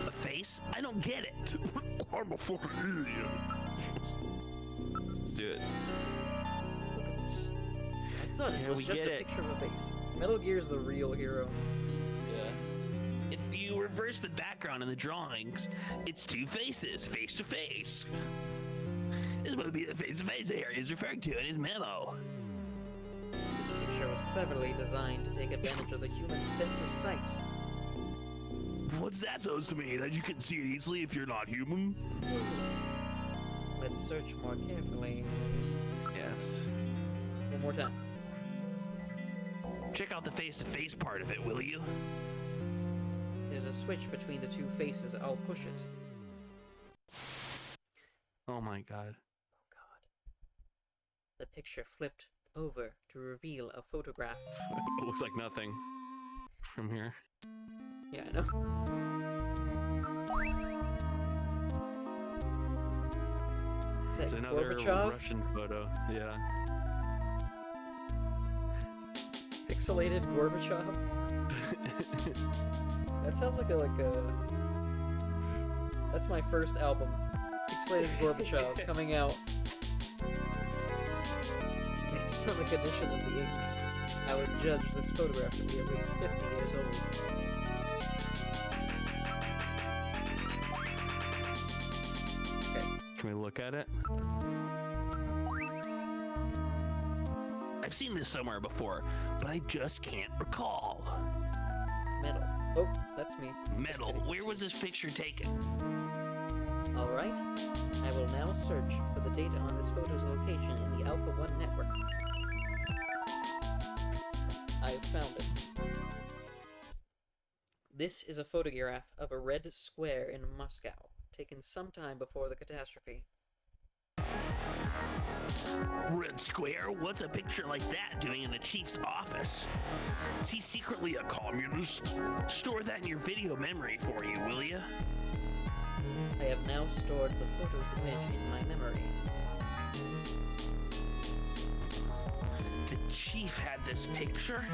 A face? I don't get it. I'm a fucking idiot. Let's do it. Look at this. I thought it Yeah, was we just get a it. picture of a face. Metal Gear's the real hero. Yeah. If you reverse the background in the drawings, it's two faces, face to face. This would be the face to face Harry is referring to in his memo. This picture was cleverly designed to take advantage of the human sense of sight. What's that supposed to mean? That you can see it easily if you're not human? Let's search more carefully. Yes. One more time. Check out the face-to-face part of it, will you? There's a switch between the two faces. I'll push it. Oh my god. Oh god. The picture flipped over to reveal a photograph. It looks like nothing from here. Yeah, I know. Is that It's another Gorbachev? Russian photo. Yeah. Pixelated Gorbachev? That sounds like a That's my first album. Pixelated Gorbachev coming out. It's Based on the condition of the inks, I would judge this photograph to be at least 50 years old. Okay. Can we look at it? I've seen this somewhere before, but I just can't recall. Metal. Oh, that's me. Metal, where was this picture taken? Alright. I will now search for the data on this photo's location in the Alpha 1 network. I have found it. This is a photograph of a red square in Moscow, taken sometime before the catastrophe. Red Square? What's a picture like that doing in the chief's office? Is he secretly a communist? Store that in your video memory for you, will ya? I have now stored the photo's image in my memory. The chief had this picture?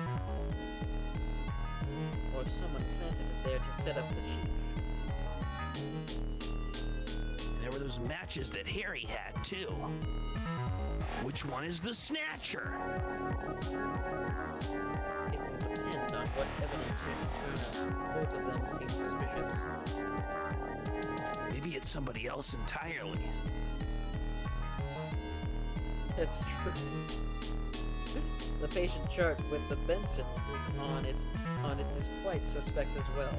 Or someone planted it there to set up the chief. There were those matches that Harry had, too. Which one is the Snatcher? It will depend on what evidence we can turn up. Both of them seem suspicious. Maybe it's somebody else entirely. That's true. The patient chart with the Benson is on it is quite suspect as well.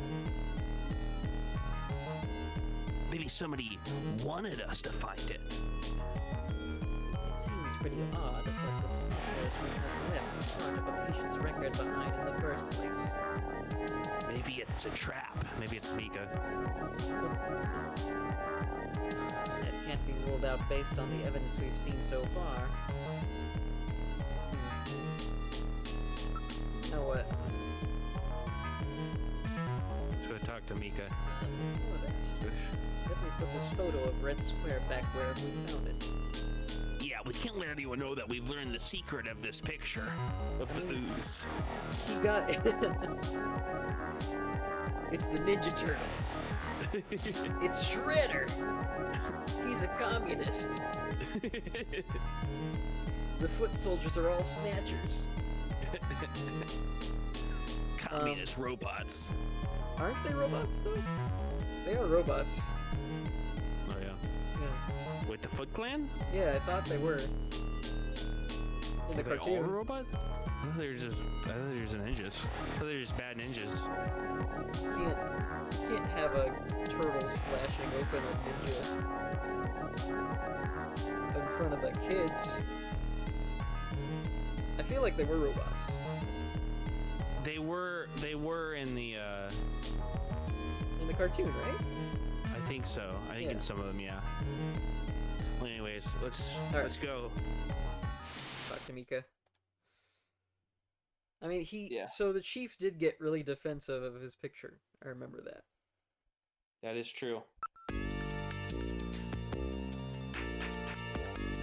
Maybe somebody wanted us to find it. It seems pretty odd that the snatchers would have left part of a patient's record behind in the first place. Maybe it's a trap. Maybe it's Mika. That can't be ruled out based on the evidence we've seen so far. Now what? Let's go talk to Mika. Before that, let me put this photo of Red Square back where we found it. Yeah, we can't let anyone know that we've learned the secret of this picture. Of the ooze. He got it. It's the Ninja Turtles. It's Shredder. He's a communist. The foot soldiers are all snatchers. Communist robots. Aren't they robots, though? They are robots. Oh, yeah. Yeah. Wait, the Foot Clan? Yeah, I thought they were. In the Are they all cartoon. robots? I thought they were just ninjas. I thought they were just bad ninjas. You can't have a turtle slashing open a ninja in front of the kids. I feel like they were robots. They were in the In the cartoon, right? I think so. I think in Yeah. some of them, yeah. Well, anyways, let's go. Talk to Mika. I mean, so the chief did get really defensive of his picture. I remember that. That is true. Let's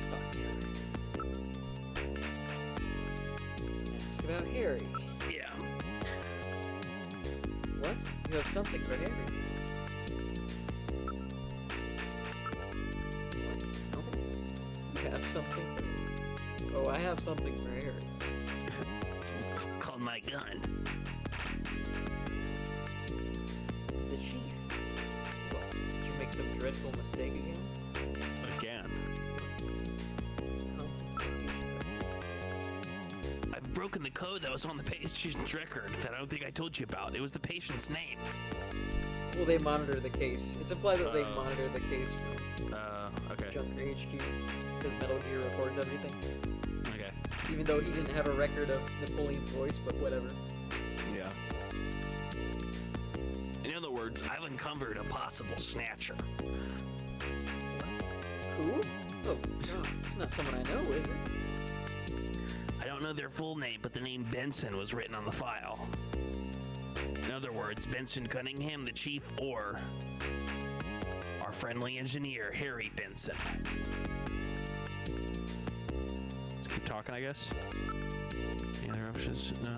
talk to her. Ask about Harry. Yeah. What? You have something for Harry? What? No? You have something? Oh, I have something for Harry. Called my gun. The chief? What? Did you make some dreadful mistake again? Again. Content. I've broken the code that was on the patient's record that I don't think I told you about. It was the patient's name. Well, they monitor the case. It's implied that they monitor the case from Okay. Junker HQ, because Metal Gear records everything. Okay. Even though he didn't have a record of Napoleon's voice, but whatever. Yeah. In other words, I've uncovered a possible snatcher. Who? Oh, God, it's not someone I know, is it? I don't know their full name, but the name Benson was written on the file. In other words, Benson Cunningham, the chief, or our friendly engineer, Harry Benson. Let's keep talking, I guess. Any other options? No.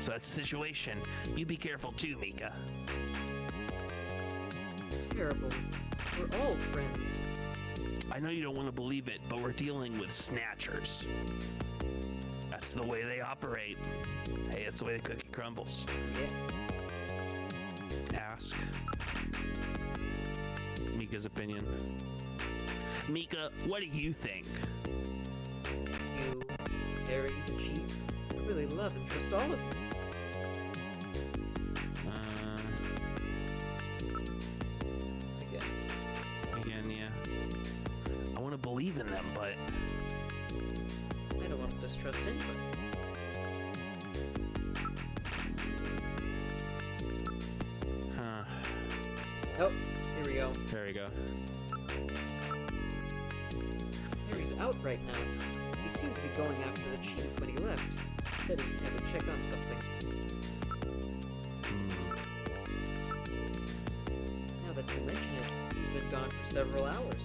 So that's the situation. You be careful too, Mika. It's terrible. We're all friends. I know you don't want to believe it, but we're dealing with snatchers. That's the way they operate. Hey, it's the way the cookie crumbles. Yeah. Ask Mika's opinion. Mika, what do you think? You, Harry, the Chief, I really love and trust all of you. Again, yeah. I want to believe in them, but I don't want to distrust anybody. huh? Oh, here we go. There we go. Harry's out right now. He seemed to be going after the Chief when he left. Said he had to check on something. Now that you mention it, he's been gone for several hours.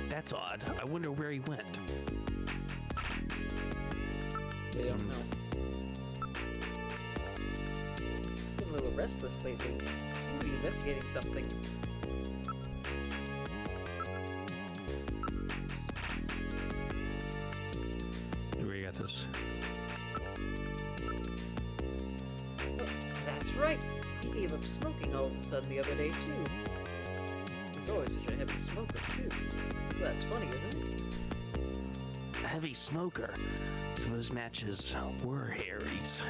That's odd. I wonder where he went. They don't know. Been a little restless lately. Seem to be investigating something. Where you got this? Oh, that's right. He gave up smoking all of a sudden the other day, too. He was always such a heavy smoker, too. Well, that's funny, isn't it? A heavy smoker. So those matches were Harry's.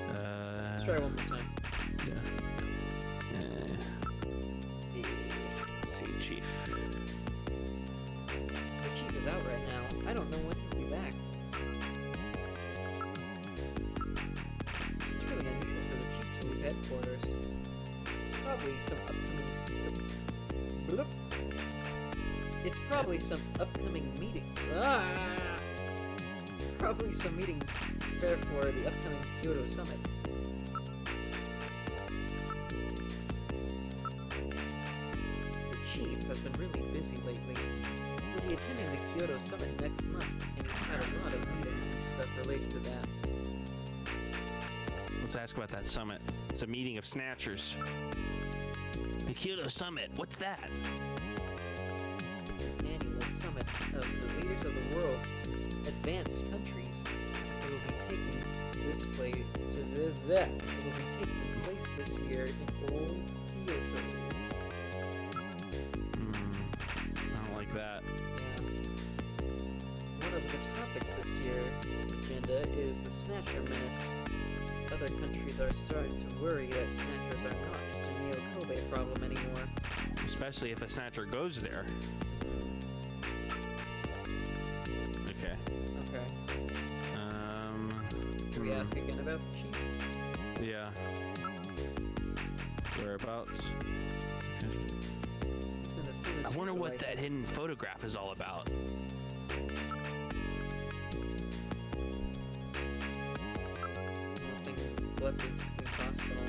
Let's try one more time. Yeah. Let's see, Chief. The Chief is out right now. I don't know when he'll be back. It's really unusual for the Chief to leave headquarters. Probably some upcoming... Bloop. It's probably some upcoming meeting. Probably some meeting prepared for the upcoming Kyoto Summit. The Chief has been really busy lately. He'll be attending the Kyoto Summit next month, and he's had a lot of meetings and stuff related to that. Let's ask about that summit. It's a meeting of snatchers. The Kyoto Summit. What's that? It's an annual summit of the leaders of the world, advanced countries. It will be taking this place to it will be taking place this year in Old Kyoto. I don't like that. Yeah. One of the topics this year's agenda is the Snatcher menace. Other countries are starting to worry that Snatchers are not just a Neo-Kobe problem anymore. Especially if a snatcher goes there. Okay. Okay. Can we ask again about the Chief? Yeah. Whereabouts? It's been the same as I wonder usual, what I that think. hidden photograph is all about. Nothing that's left is Queen's Hospital. I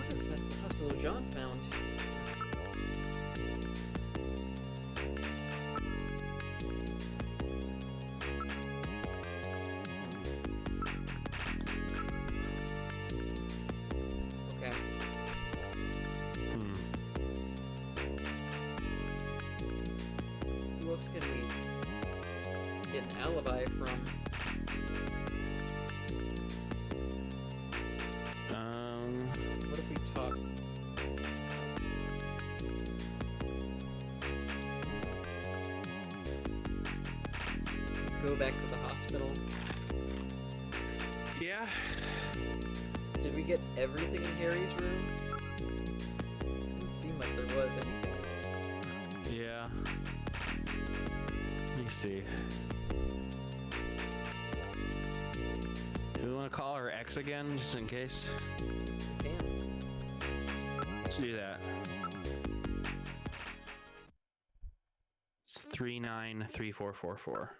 wonder if that's the hospital John found. Okay. Who else can we get an alibi from? What if we talk? Go back to the hospital. Yeah. Did we get everything in Harry's room? Didn't seem like there was anything else. Yeah. Let me see. Do we want to call her ex again, just in case? Damn. Let's do that. It's 393444.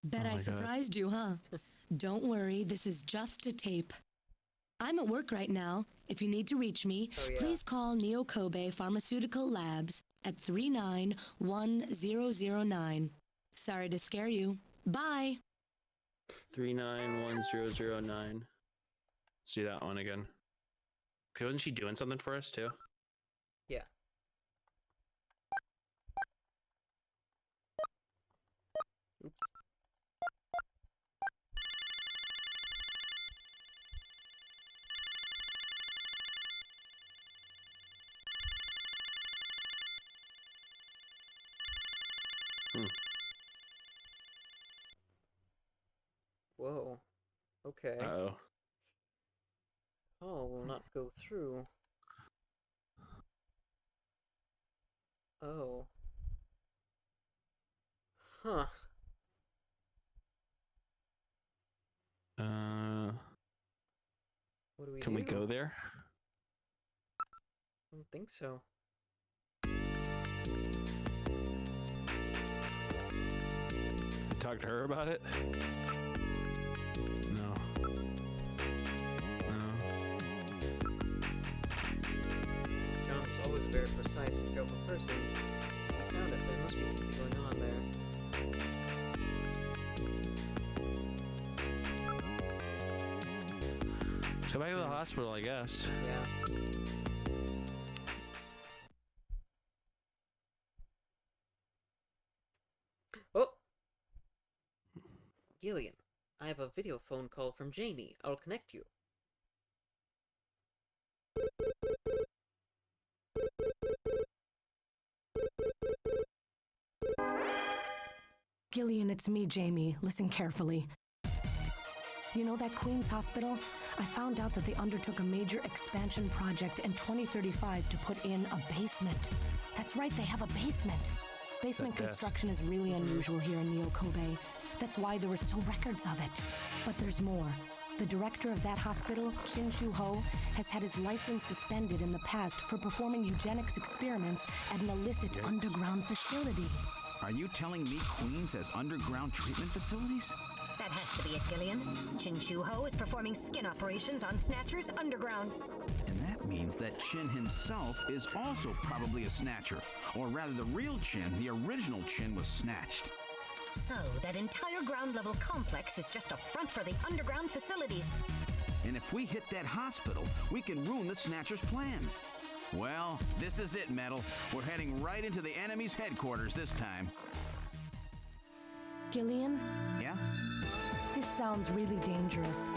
Bet Oh my I God. surprised you, huh? Don't worry, this is just a tape. I'm at work right now. If you need to reach me, Oh, yeah. please call Neo Kobe Pharmaceutical Labs at 391009. Sorry to scare you. Bye. 391009. Let's do that one again. Okay, wasn't she doing something for us too? Yeah. Oops. Whoa. Okay. Uh-oh. Call will not go through. Oh. Huh. What do we Can do? we go there? I don't think so. Talk to her about it? No. No. John was always a very precise and careful person. We found it. There must be something going on there. Go back to the hospital, I guess. Yeah. Oh! Gillian, I have a video phone call from Jamie. I'll connect you. Gillian, it's me, Jamie. Listen carefully. You know that Queen's Hospital? I found out that they undertook a major expansion project in 2035 to put in a basement. That's right, they have a basement. Basement construction is really unusual here in Neo Kobe. That's why there were still records of it. But there's more. The director of that hospital, Shin Shu-ho, has had his license suspended in the past for performing eugenics experiments at an illicit underground facility. Are you telling me Queens has underground treatment facilities? That has to be it, Gillian. Chin Shu-ho is performing skin operations on Snatchers underground. And that means that Chin himself is also probably a snatcher. Or rather, the real Chin, the original Chin, was snatched. So, that entire ground-level complex is just a front for the underground facilities. And if we hit that hospital, we can ruin the Snatcher's plans. Well, this is it, Metal. We're heading right into the enemy's headquarters this time. Gillian? Yeah? This sounds really dangerous.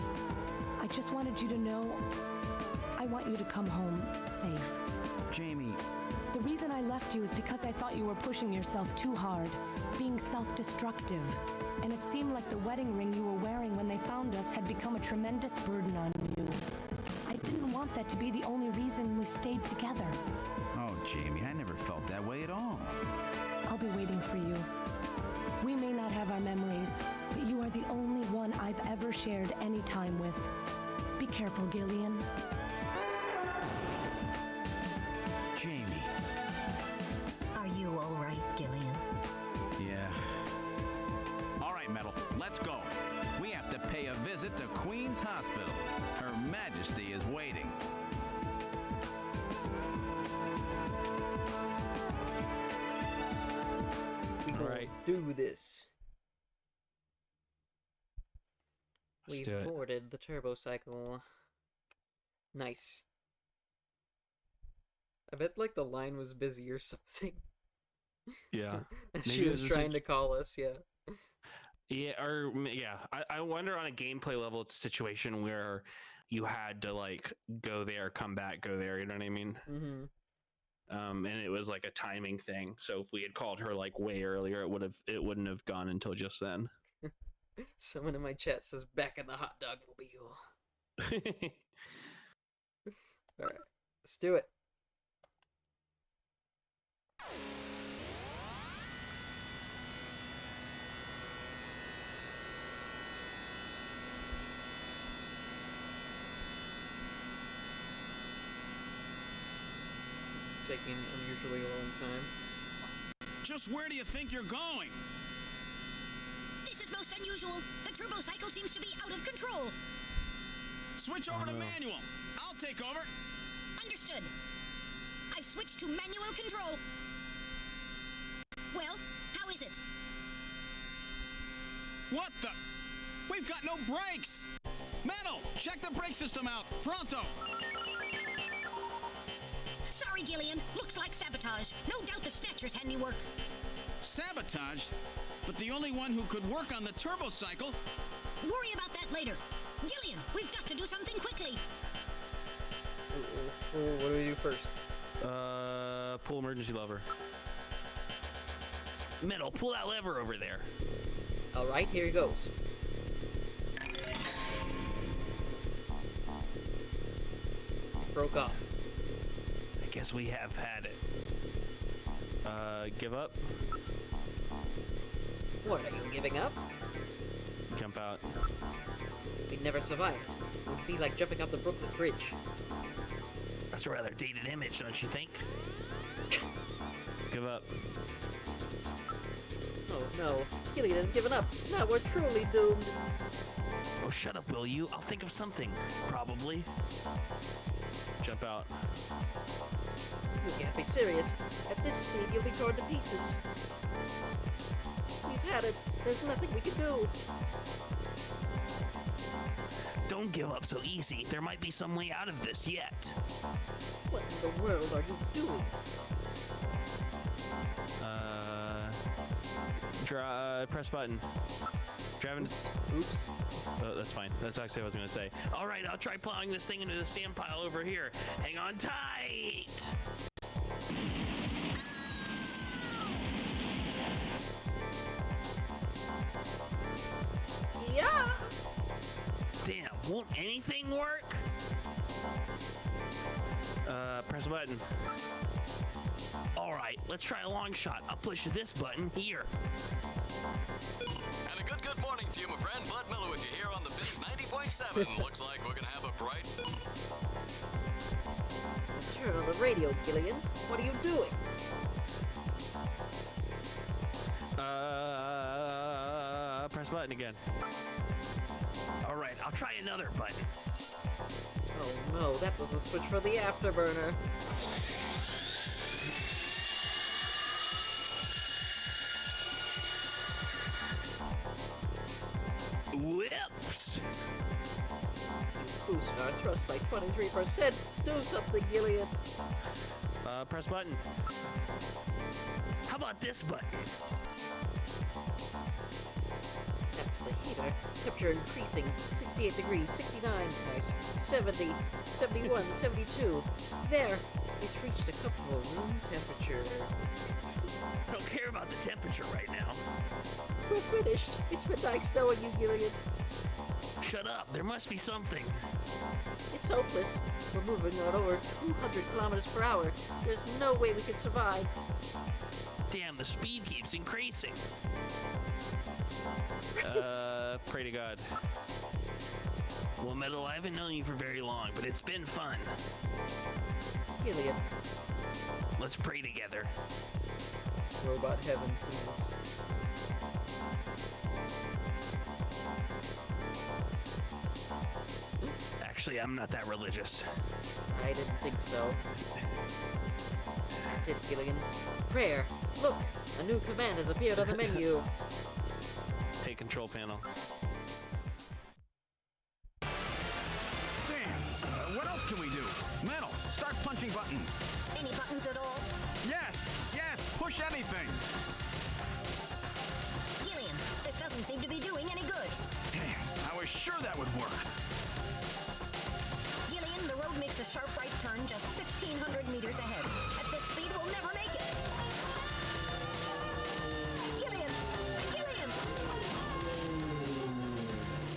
I just wanted you to know I want you to come home safe. Jamie. The reason I left you is because I thought you were pushing yourself too hard, being self-destructive. And it seemed like the wedding ring you were wearing when they found us had become a tremendous burden on you. I didn't want that to be the only reason we stayed together. Oh, Jamie, I never felt that way at all. I'll be waiting for you. We may not have our memories, but you are the only one I've ever shared any time with. Be careful, Gillian. Jamie. Are you all right, Gillian? Yeah. All right, Metal, let's go. We have to pay a visit to Queen's Hospital. Her Majesty is waiting. We will Right. do this. Let's We've do it. boarded the turbo cycle. Nice. I bet like the line was busy or something. Yeah. As Maybe she it was was a trying to call us, yeah. Yeah, I wonder on a gameplay level, it's a situation where you had to like go there, come back, go there. You know what I mean? Mm-hmm. And it was like a timing thing. So if we had called her like way earlier, it wouldn't have gone until just then. Someone in my chat says, "Back in the hot dog mobile." All right, let's do it. This is taking unusually a long time. Just where do you think you're going? This is most unusual. The turbo cycle seems to be out of control. Switch over to manual. I'll take over. Understood. I've switched to manual control. Well, how is it? What the? We've got no brakes! Metal, check the brake system out, pronto! Sorry, Gillian. Looks like sabotage. No doubt the Snatcher's handiwork. Sabotaged? But the only one who could work on the turbo cycle? Worry about that later. Gillian, we've got to do something quickly. What do we do first? Pull emergency lever. Metal, pull that lever over there. All right, here he goes. Broke off. I guess we have had it. Give up. What, are you giving up? Jump out. We'd never survive. It would be like jumping off the Brooklyn Bridge. That's a rather dated image, don't you think? Give up. Oh no, Gillian has given up. Now we're truly doomed. Oh, shut up, will you? I'll think of something. Probably. Jump out. You can't be serious. At this speed, you'll be torn to pieces. We've had it. There's nothing we can do. Don't give up so easy. There might be some way out of this yet. What in the world are you doing? Press button. Driving. Oops. Oh, that's fine. That's actually what I was gonna say. All right, I'll try plowing this thing into the sand pile over here. Hang on tight. Yeah. Damn, won't anything work? Press a button. All right, let's try a long shot. I'll push this button here. And a good morning to you, my friend. Bud Miller with you here on the big 90.7. Looks like we're gonna have a bright... Turn on the radio, Gillian. What are you doing? Press button again. All right, I'll try another button. Oh no, that was the switch for the afterburner. Whips! Boosted our thrust by 23%. Do something, Gillian. Press button. How about this button? That's the heater. Temperature increasing. 68 degrees, 69, nice. 70, 71, 72. There, it's reached a comfortable room temperature. I don't care about the temperature right now. We're finished. It's been nice knowing you, Gillian. Shut up, there must be something. It's hopeless. We're moving at over 200 kilometers per hour. There's no way we can survive. Damn, the speed keeps increasing. Pray to God. Well, Metal, I haven't known you for very long, but it's been fun. Gillian, Let's pray together. robot heaven, please. Actually, I'm not that religious. I didn't think so. That's it, Gillian. Prayer. Look, a new command has appeared on the menu. Take control panel. Damn! What else can we do? Metal, start punching buttons. Any buttons at all? Yes! Yes! Push anything! Gillian, this doesn't seem to be doing any good. Damn! I was sure that would work. Gillian, the road makes a sharp right turn just 1,500 meters ahead. At this speed, we'll never make it. Gillian! Gillian!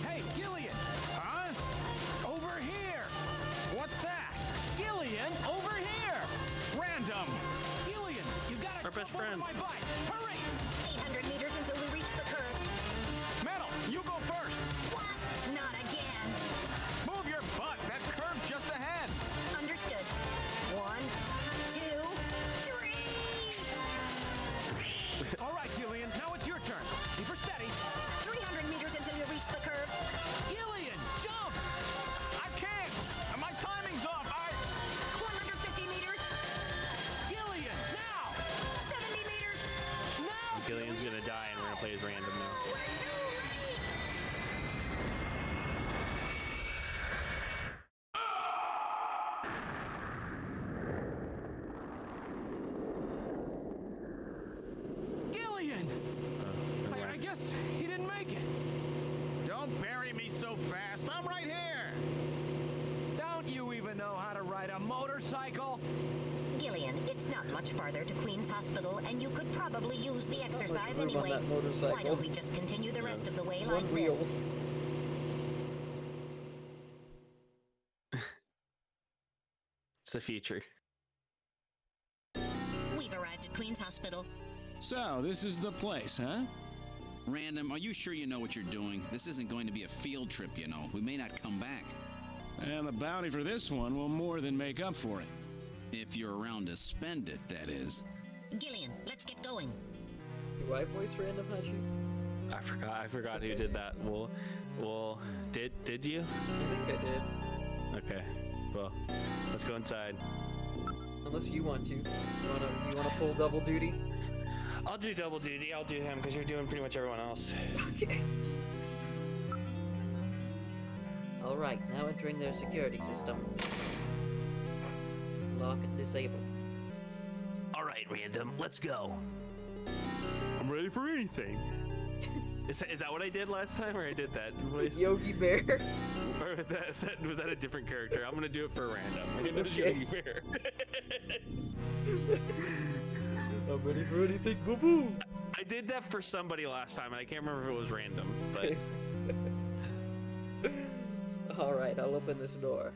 Hey, Gillian! Huh? Over here! What's that? Gillian, over here! Random! Gillian, you gotta Our best jump over friend. my bike! Hurry! 800 meters until we reach the curve. Metal, you go first! What? Not again. Move your butt! That curve's just ahead! Understood. 1, 2, 3. All right, Gillian, now it's your turn. Keep her steady. 300 meters until you reach the curve. Gillian, jump! I can't! My timing's off! 150 meters. Gillian, now! 70 meters. Now, Gillian. bury me so fast? I'm right here. Don't you even know how to ride a motorcycle? Gillian, it's not much farther to Queen's Hospital, and you could probably use the exercise room on anyway. that motorcycle. Why don't we just continue the rest of the way One like wheel. this? It's the future. We've arrived at Queen's Hospital. So, this is the place, huh? Random, are you sure you know what you're doing? This isn't going to be a field trip, you know. We may not come back. And the bounty for this one will more than make up for it. If you're around to spend it, that is. Gillian, let's get going. Do I voice Random Hachi? I forgot who did that. Well, did you? I think I did. Okay. Well, let's go inside. Unless you want to. You wanna pull double duty? I'll do double duty. I'll do him because you're doing pretty much everyone else. Okay. Alright, now entering their security system. Lock and disable. Alright, Random, let's go. I'm ready for anything. Is that what I did last time, or I did that voice? Yogi Bear. Or was that a different character? I'm gonna do it for Random. Random's Okay. Yogi Bear. I'm ready for anything, boo boo. I did that for somebody last time, and I can't remember if it was Random, but Alright, I'll open this door.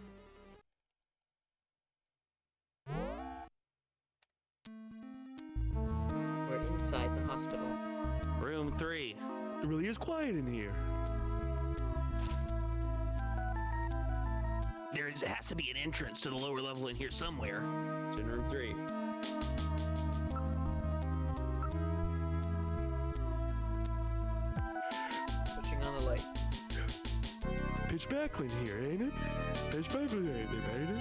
We're inside the hospital. room 3. It really is quiet in here. There has to be an entrance to the lower level in here somewhere. It's in room 3. Switching on the light. Pitch black in here, ain't it? Pitch black in here, ain't it?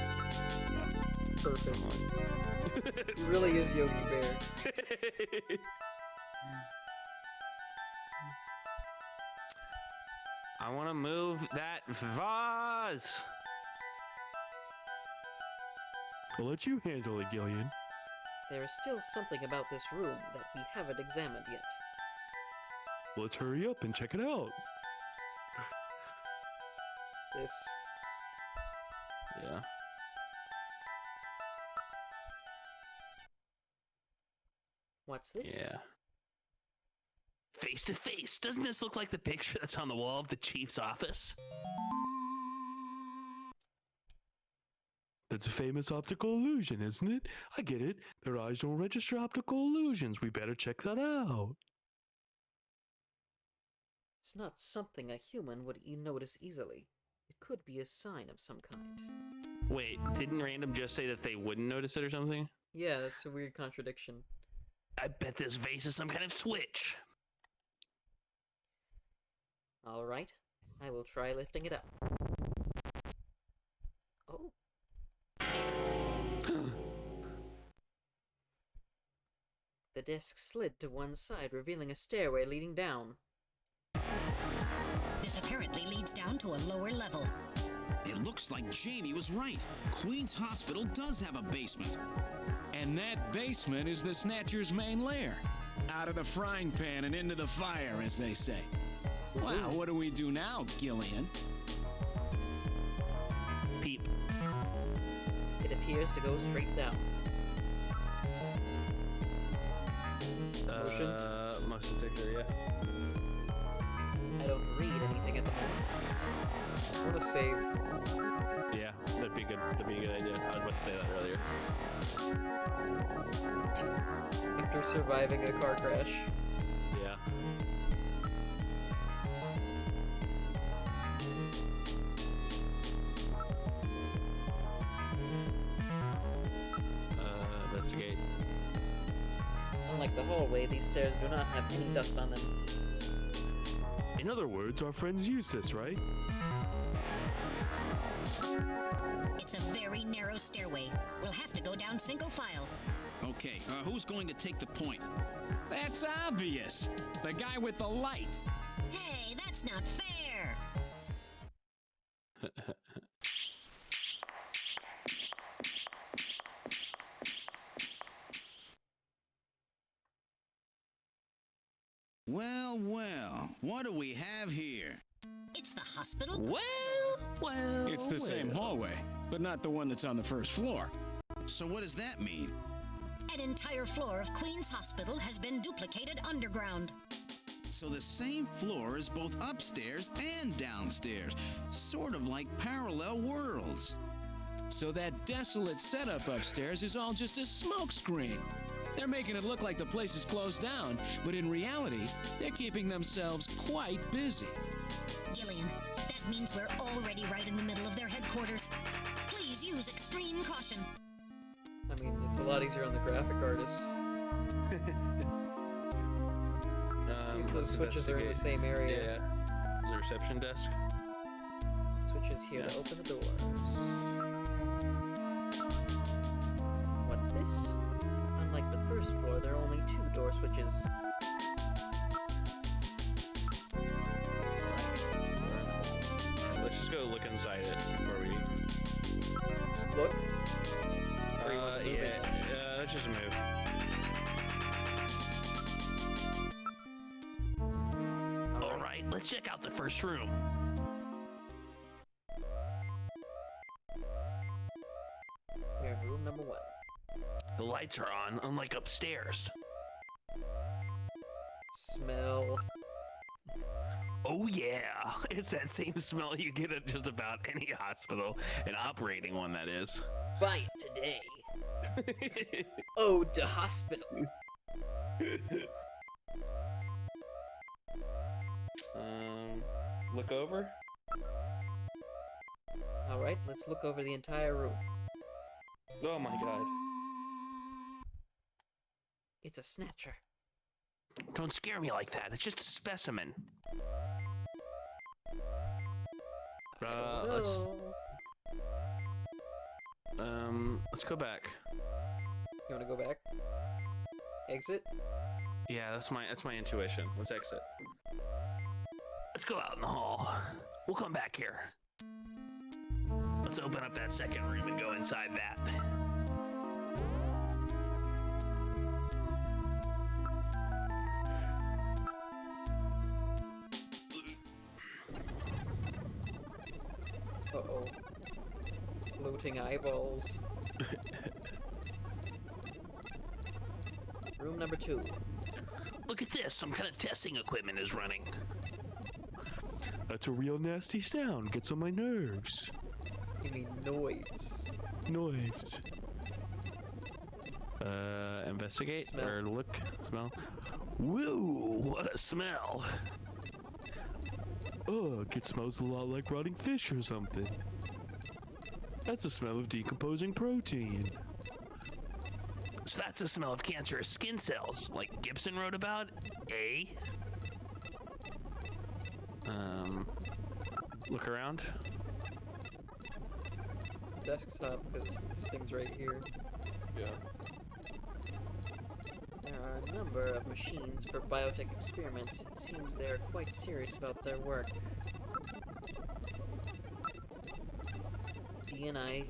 Perfect. He really is Yogi Bear. I want to move that vase. I'll let you handle it, Gillian. There is still something about this room that we haven't examined yet. Let's hurry up and check it out. This. Yeah. What's this? Yeah. Face to face. Doesn't this look like the picture that's on the wall of the chief's office? That's a famous optical illusion, isn't it? I get it. Their eyes don't register optical illusions. We better check that out. It's not something a human would notice easily. It could be a sign of some kind. Wait, didn't Random just say that they wouldn't notice it or something? Yeah, that's a weird contradiction. I bet this vase is some kind of switch. Alright, I will try lifting it up. Oh. The desk slid to one side, revealing a stairway leading down. This apparently leads down to a lower level. It looks like Jamie was right. Queen's Hospital does have a basement. And that basement is the Snatcher's main lair. Out of the frying pan and into the fire, as they say. Wow, what do we do now, Gillian? Peep. It appears to go straight down. Motion? Motion picture, yeah. I don't read anything at the moment. I want to save. Yeah, that'd be good. That'd be a good idea. I was about to say that earlier. After surviving a car crash. Yeah. Investigate. Unlike the hallway, these stairs do not have any dust on them. In other words, our friends use this, right? It's a very narrow stairway. We'll have to go down single file. Okay, who's going to take the point? That's obvious. The guy with the light. Hey, that's not fair! Well, well, what do we have here? It's the hospital. Well. It's the same hallway, but not the one that's on the first floor. So what does that mean? An entire floor of Queen's Hospital has been duplicated underground. So the same floor is both upstairs and downstairs, sort of like parallel worlds. So that desolate setup upstairs is all just a smokescreen. They're making it look like the place is closed down, but in reality, they're keeping themselves quite busy. Gillian, that means we're already right in the middle of their headquarters. Please use extreme caution. I mean, it's a lot easier on the graphic artists. See, those switches are in the same area. Yeah. The reception desk. Switches here to open the doors. What's this? Unlike the first floor, there are only 2 door switches. Let's just go look inside it before we. Just look. Or you want to move in? Let's just move. All right, let's check out the first room. We're in room number 1. The lights are on, unlike upstairs. Smell. Oh yeah, it's that same smell you get at just about any hospital, an operating one that is. Buy it today. Ode to hospital. Look over. All right, let's look over the entire room. Oh my god. It's a snatcher. Don't scare me like that. It's just a specimen. Let's go back. You want to go back? Exit? Yeah, that's my intuition. Let's exit. Let's go out in the hall. We'll come back here. Let's open up that second room and go inside that. Uh-oh. Floating eyeballs. Room number 2. Look at this. Some kind of testing equipment is running. That's a real nasty sound. Gets on my nerves. You mean noise. Noise. Investigate Smell. or look, smell. Woo! What a smell! Ugh, it smells a lot like rotting fish or something. That's the smell of decomposing protein. So that's the smell of cancerous skin cells, like Gibson wrote about, eh? Look around. Desktop, because this thing's right here. Yeah. There are a number of machines for biotech experiments. It seems they are quite serious about their work. DNA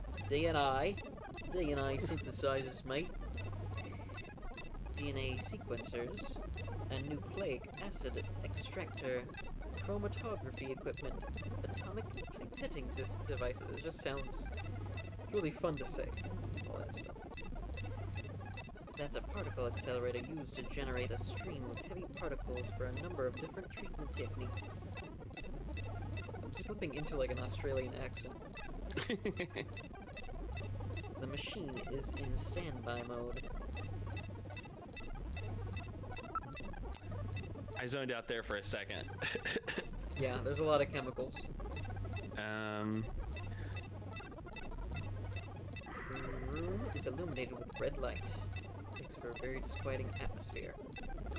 synthesizers, mate. DNA sequencers, a nucleic acid extractor, chromatography equipment, atomic pipetting devices. It just sounds really fun to say, all that stuff. That's a particle accelerator used to generate a stream of heavy particles for a number of different treatment techniques. I'm slipping into like an Australian accent. The machine is in standby mode. I zoned out there for a second. Yeah, there's a lot of chemicals. Um, The room is illuminated with red light. Makes for a very disquieting atmosphere.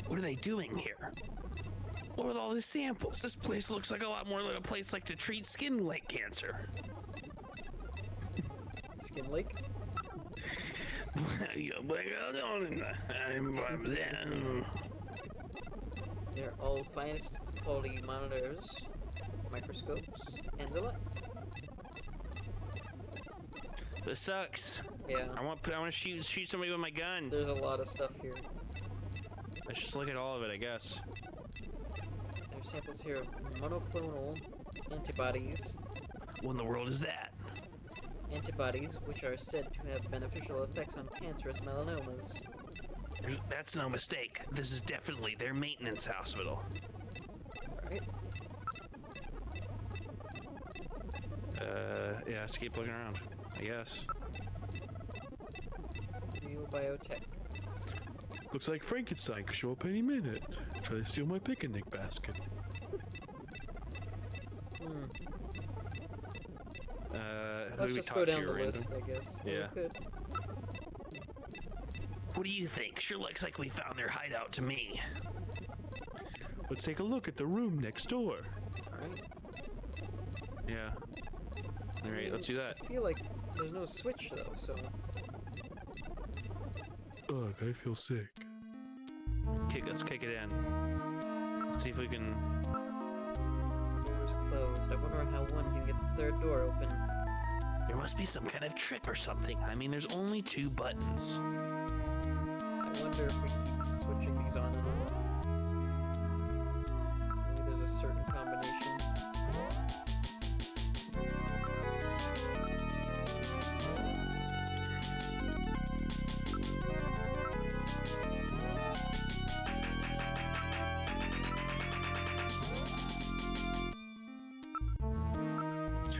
what are they doing here? What with all the samples? This place looks like a lot more like a place like to treat skin lake cancer. Skin Lake? They're all finest quality monitors, microscopes, and the like. This sucks. Yeah, I want to shoot somebody with my gun. there's a lot of stuff here. Let's just look at all of it, I guess. There samples here of monoclonal antibodies. What in the world is that? Antibodies which are said to have beneficial effects on cancerous melanomas. That's no mistake. This is definitely their maintenance hospital. Alright. Yeah, let's keep looking around, I guess. Real biotech. Looks like Frankenstein could show up any minute. Try to steal my picnic basket. Hmm. Who Let's do we just talk go to? down the Random? list, I guess. Yeah. We could. What do you think? Sure looks like we found their hideout to me. Let's take a look at the room next door. Alright. Yeah. Alright, let's do that. I feel like there's no switch though, so. Ugh, I feel sick. Let's kick it in. Let's see if we can... Door's closed. I wonder how one can get the third door open. There must be some kind of trick or something. I mean, there's only 2 buttons. I wonder if we keep switching these on and off. Maybe there's a certain combination.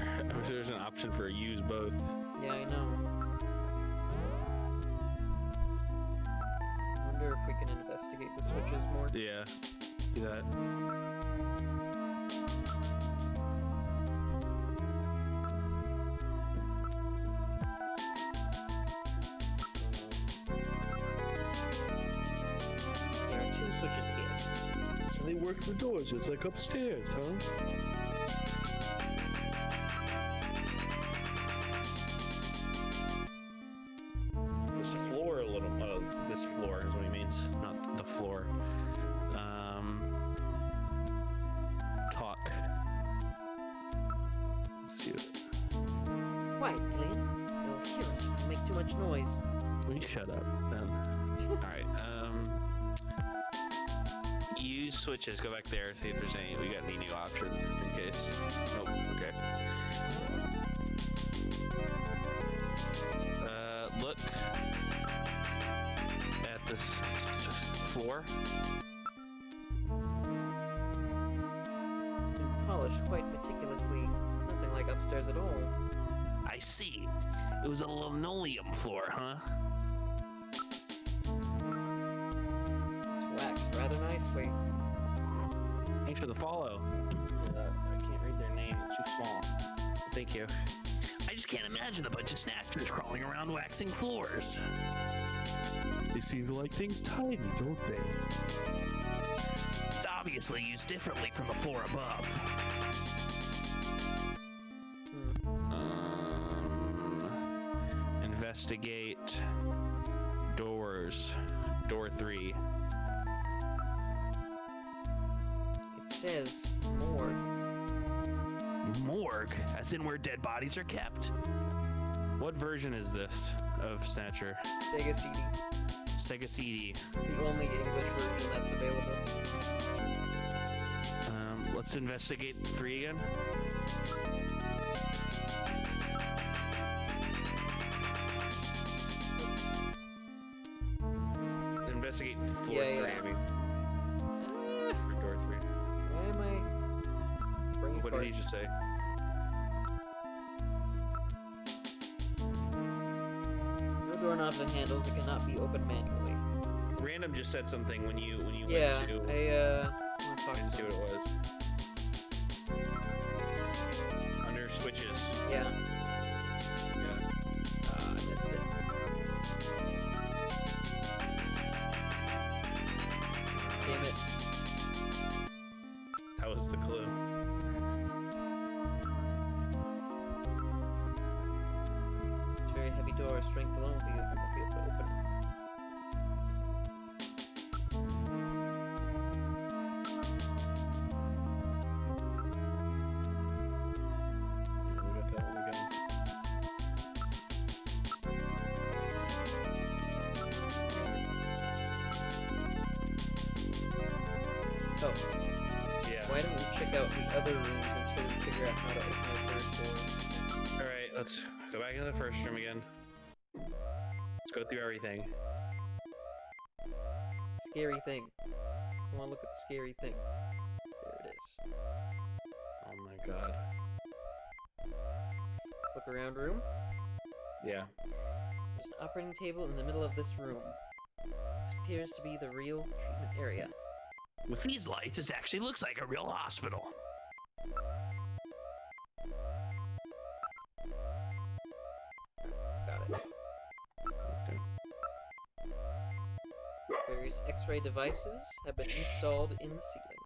I wish there was an option for use both. Yeah, I know. I wonder if we can investigate the switches more. Yeah, do that. There are 2 switches here. So they work the doors. It's like upstairs, huh? This floor a little... this floor is what he means, not the floor. Talk. Let's see it. Quiet, Glenn. They'll hear us if we make too much noise. Will you shut up, then? Alright, use switches, go back there, see if there's any, we got any new options, just in case. Nope, okay. Look at this floor. It's been polished quite meticulously. Nothing like upstairs at all. I see. It was a linoleum floor, huh? It's waxed rather nicely. Thanks for the follow. I can't read their name, it's too small. Thank you. I just can't imagine a bunch of snatchers crawling around waxing floors. They seem to like things tidy, don't they? It's obviously used differently from the floor above. Investigate doors. Door 3. It says morgue. Morgue, as in where dead bodies are kept. What version is this of Snatcher? Sega CD. Sega CD. It's the only English version that's available. Let's investigate 3 again. Investigate floor 3, I mean. Or door 3. Why am I brain What did he just say? No doorknobs and handles. It cannot be opened manually. Random just said something when you Yeah, went to... I didn't see what it was. Under switches. Yeah. Yeah. I missed it. Damn it. That was the clue. It's a very heavy door. Strength alone won't be able to open it. We got that one again. Oh. Yeah. Why check out the other rooms until we figure out how to open the third door. Alright, let's go back into the first room again. Let's go through everything. Scary thing. I want to look at the scary thing. There it is. Oh my god. Look around room. Yeah. There's an operating table in the middle of this room. This appears to be the real treatment area. With these lights, this actually looks like a real hospital. Got it. Okay. Various X-ray devices have been installed in the ceiling.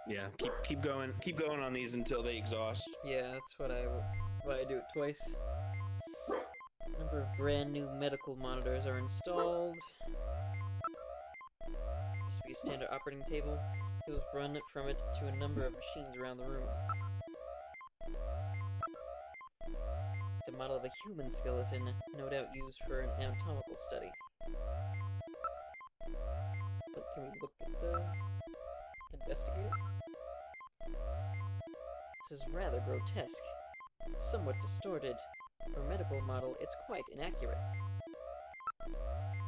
Yeah, keep going on these until they exhaust. Yeah, that's why I do it twice. A number of brand new medical monitors are installed. Used to be a standard operating table. It was run from it to a number of machines around the room. It's a model of a human skeleton, no doubt used for an anatomical study. But can we look at the... investigate it? This is rather grotesque. It's somewhat distorted. For a medical model, it's quite inaccurate.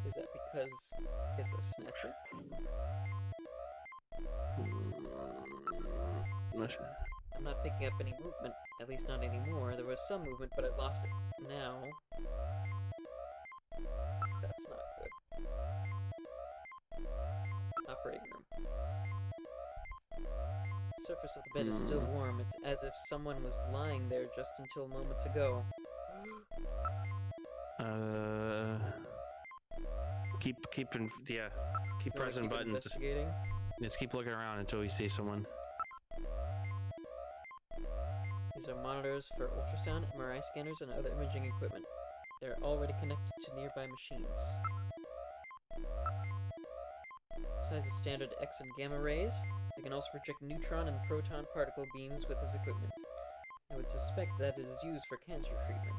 Is that because it's a snatcher? I'm not picking up any movement, at least not anymore. There was some movement, but I've lost it now. That's not good. Operating room. The surface of the bed is still warm. It's as if someone was lying there just until moments ago. Keep pressing buttons. Investigating. Just keep looking around until we see someone. These are monitors for ultrasound, MRI scanners, and other imaging equipment. They're already connected to nearby machines. Besides the standard X and gamma rays, they can also project neutron and proton particle beams with this equipment. I would suspect that it is used for cancer treatment.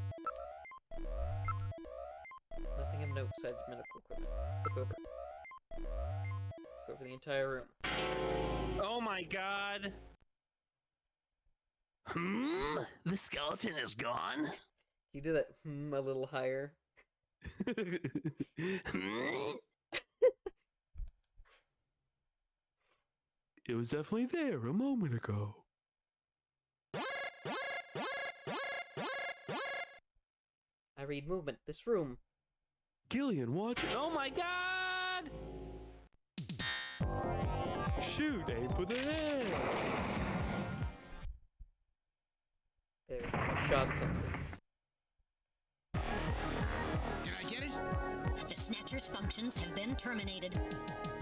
Nothing of note besides medical equipment. Look over. Look over the entire room. Oh my god! The skeleton is gone? You do that a little higher. It was definitely there a moment ago. I read movement. This room. Gillian, watch it. Oh my god! Shoot, aim for the head. There, I shot something. Did I get it? The Snatcher's functions have been terminated.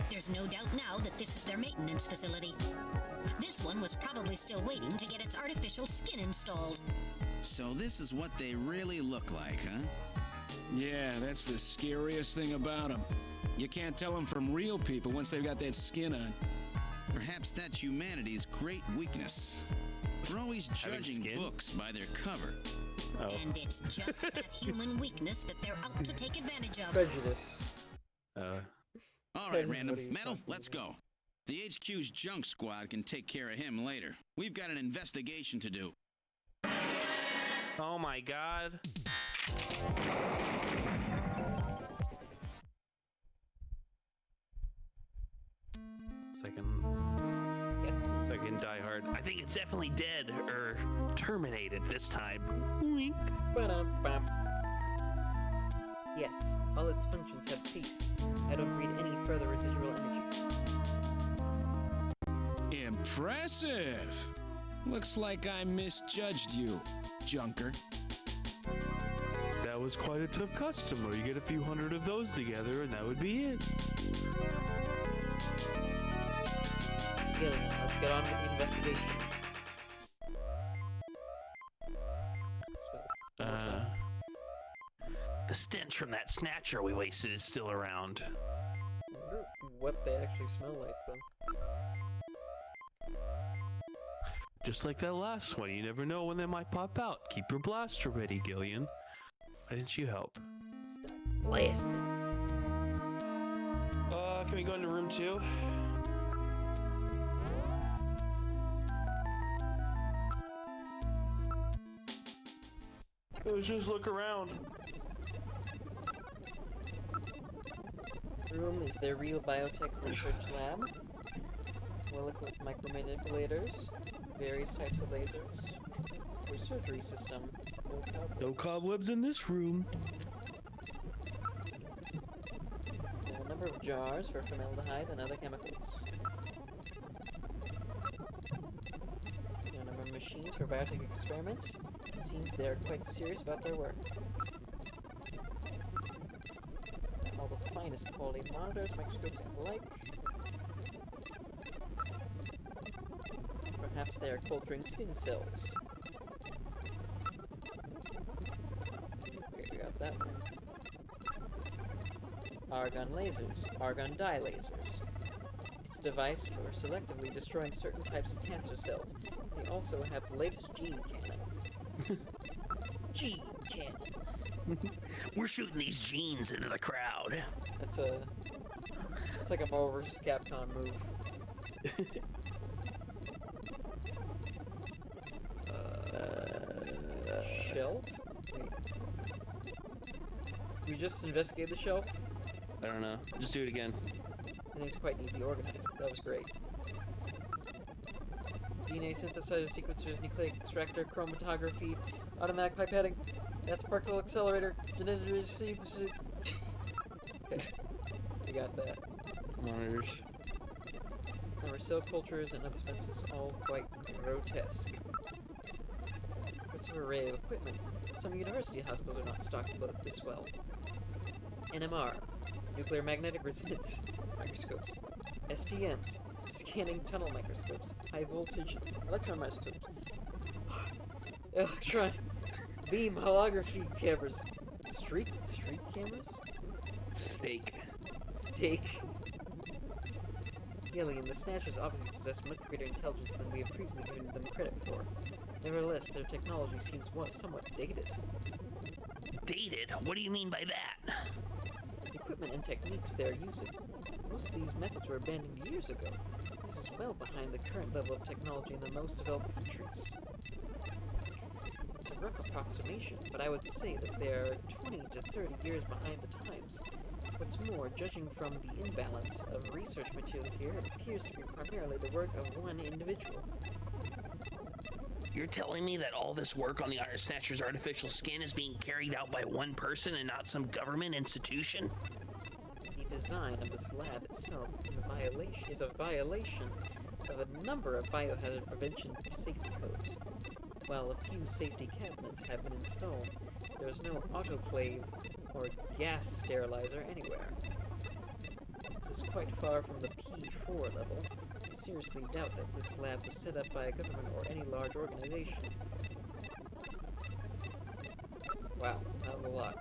There's no doubt now that this is their maintenance facility. This one was probably still waiting to get its artificial skin installed. So this is what they really look like, huh? Yeah, that's the scariest thing about them. You can't tell them from real people once they've got that skin on. Perhaps that's humanity's great weakness. We're always judging books by their cover. Oh. And it's just that human weakness that they're out to take advantage of. Prejudice. All right, Random. Metal, let's go. The HQ's junk squad can take care of him later. We've got an investigation to do. Oh my god. Second Die Hard. I think it's definitely dead or terminated this time. Wink. Ba-dum-bum. Yes, all its functions have ceased. I don't read any further residual energy. Impressive! Looks like I misjudged you, Junker. That was quite a tough customer. You get a few hundred of those together and that would be it. Gillian, let's get on with the investigation. The stench from that snatcher we wasted is still around. I wonder what they actually smell like, though. Just like that last one, you never know when they might pop out. Keep your blaster ready, Gillian. Why didn't you help? Stop blasting. Can we go into room 2? Let's just look around. Room is their real biotech research lab. Well-equipped micromanipulators, various types of lasers, their surgery system. No cobwebs in this room. There are a number of jars for formaldehyde and other chemicals. There are a number of machines for biotech experiments. It seems they are quite serious about their work. All the finest quality monitors, microscopes, and the like. Perhaps they are culturing skin cells. Okay, we got that one. Argon lasers, argon dye lasers. It's a device for selectively destroying certain types of cancer cells. They also have the latest gene cannon. Gene cannon. We're shooting these genes into the crowd. That's like a Marvel vs. Capcom move. Shelf? Wait. We just investigated the shelf? I don't know. Just do it again. I think it's quite neatly organized. That was great. DNA synthesizer, sequencers, nucleic extractor, chromatography, automatic pipetting. That's particle accelerator, genetic sequencing. Okay, we got that. Monitors. There were cell cultures and other expenses, all quite grotesque. Impressive array of equipment. Some university hospitals are not stocked this well. NMR, nuclear magnetic resonance microscopes, STMs, scanning tunnel microscopes, high voltage electron microscopes, electron beam holography cameras, streak cameras, Steak. Alien, the Snatchers obviously possess much greater intelligence than we have previously given them credit for. Nevertheless, their technology seems somewhat dated. Dated? What do you mean by that? The equipment and techniques they are using. Most of these methods were abandoned years ago. This is well behind the current level of technology in the most developed countries. It's a rough approximation, but I would say that they are 20 to 30 years behind the times. What's more, judging from the imbalance of research material here, it appears to be primarily the work of one individual. You're telling me that all this work on the Iron Snatcher's artificial skin is being carried out by one person and not some government institution? The design of this lab itself is a violation of a number of biohazard prevention safety codes. While a few safety cabinets have been installed, there is no autoclave or gas sterilizer anywhere. This is quite far from the P4 level. I seriously doubt that this lab was set up by a government or any large organization. Wow, that was a lot.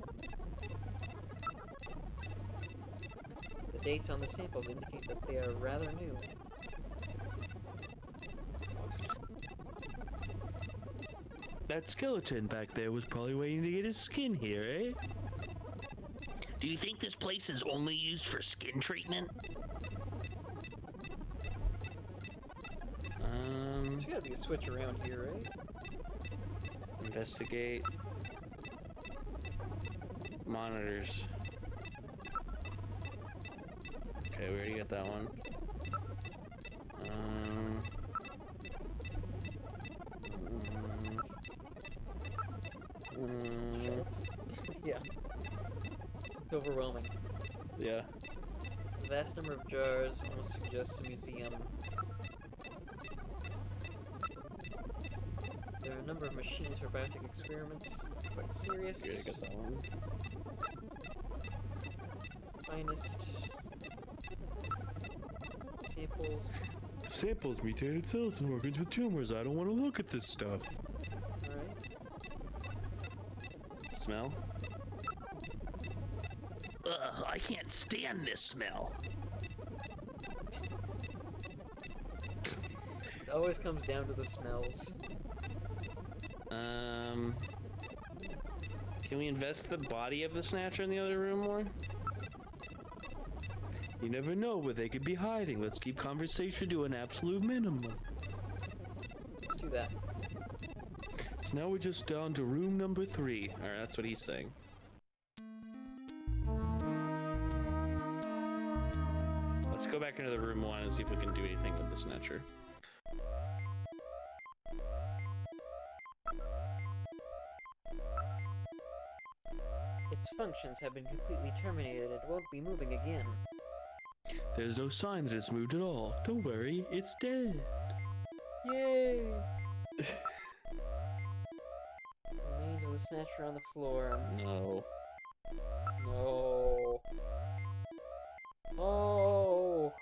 The dates on the samples indicate that they are rather new. That skeleton back there was probably waiting to get his skin here, eh? Do you think this place is only used for skin treatment? There's gotta be a switch around here, right? Investigate. Monitors. Okay, we already got that one. Yeah. It's overwhelming. Yeah. The vast number of jars almost suggests a museum. There are a number of machines for biotech experiments. Quite serious. Yeah, I got that one. Finest samples. Samples, mutated cells, and organs with tumors. I don't want to look at this stuff. Alright. Smell? Ugh, I can't stand this smell. It always comes down to the smells. Can we invest the body of the Snatcher in the other room more? You never know where they could be hiding. Let's keep conversation to an absolute minimum. Let's do that. So now we're just down to room number 3. Alright, that's what he's saying. Let's go back into the room 1 and see if we can do anything with the Snatcher. Its functions have been completely terminated. It won't be moving again. There's no sign that it's moved at all. Don't worry, it's dead. Yay! Remains of the Snatcher on the floor. No. No. Oh.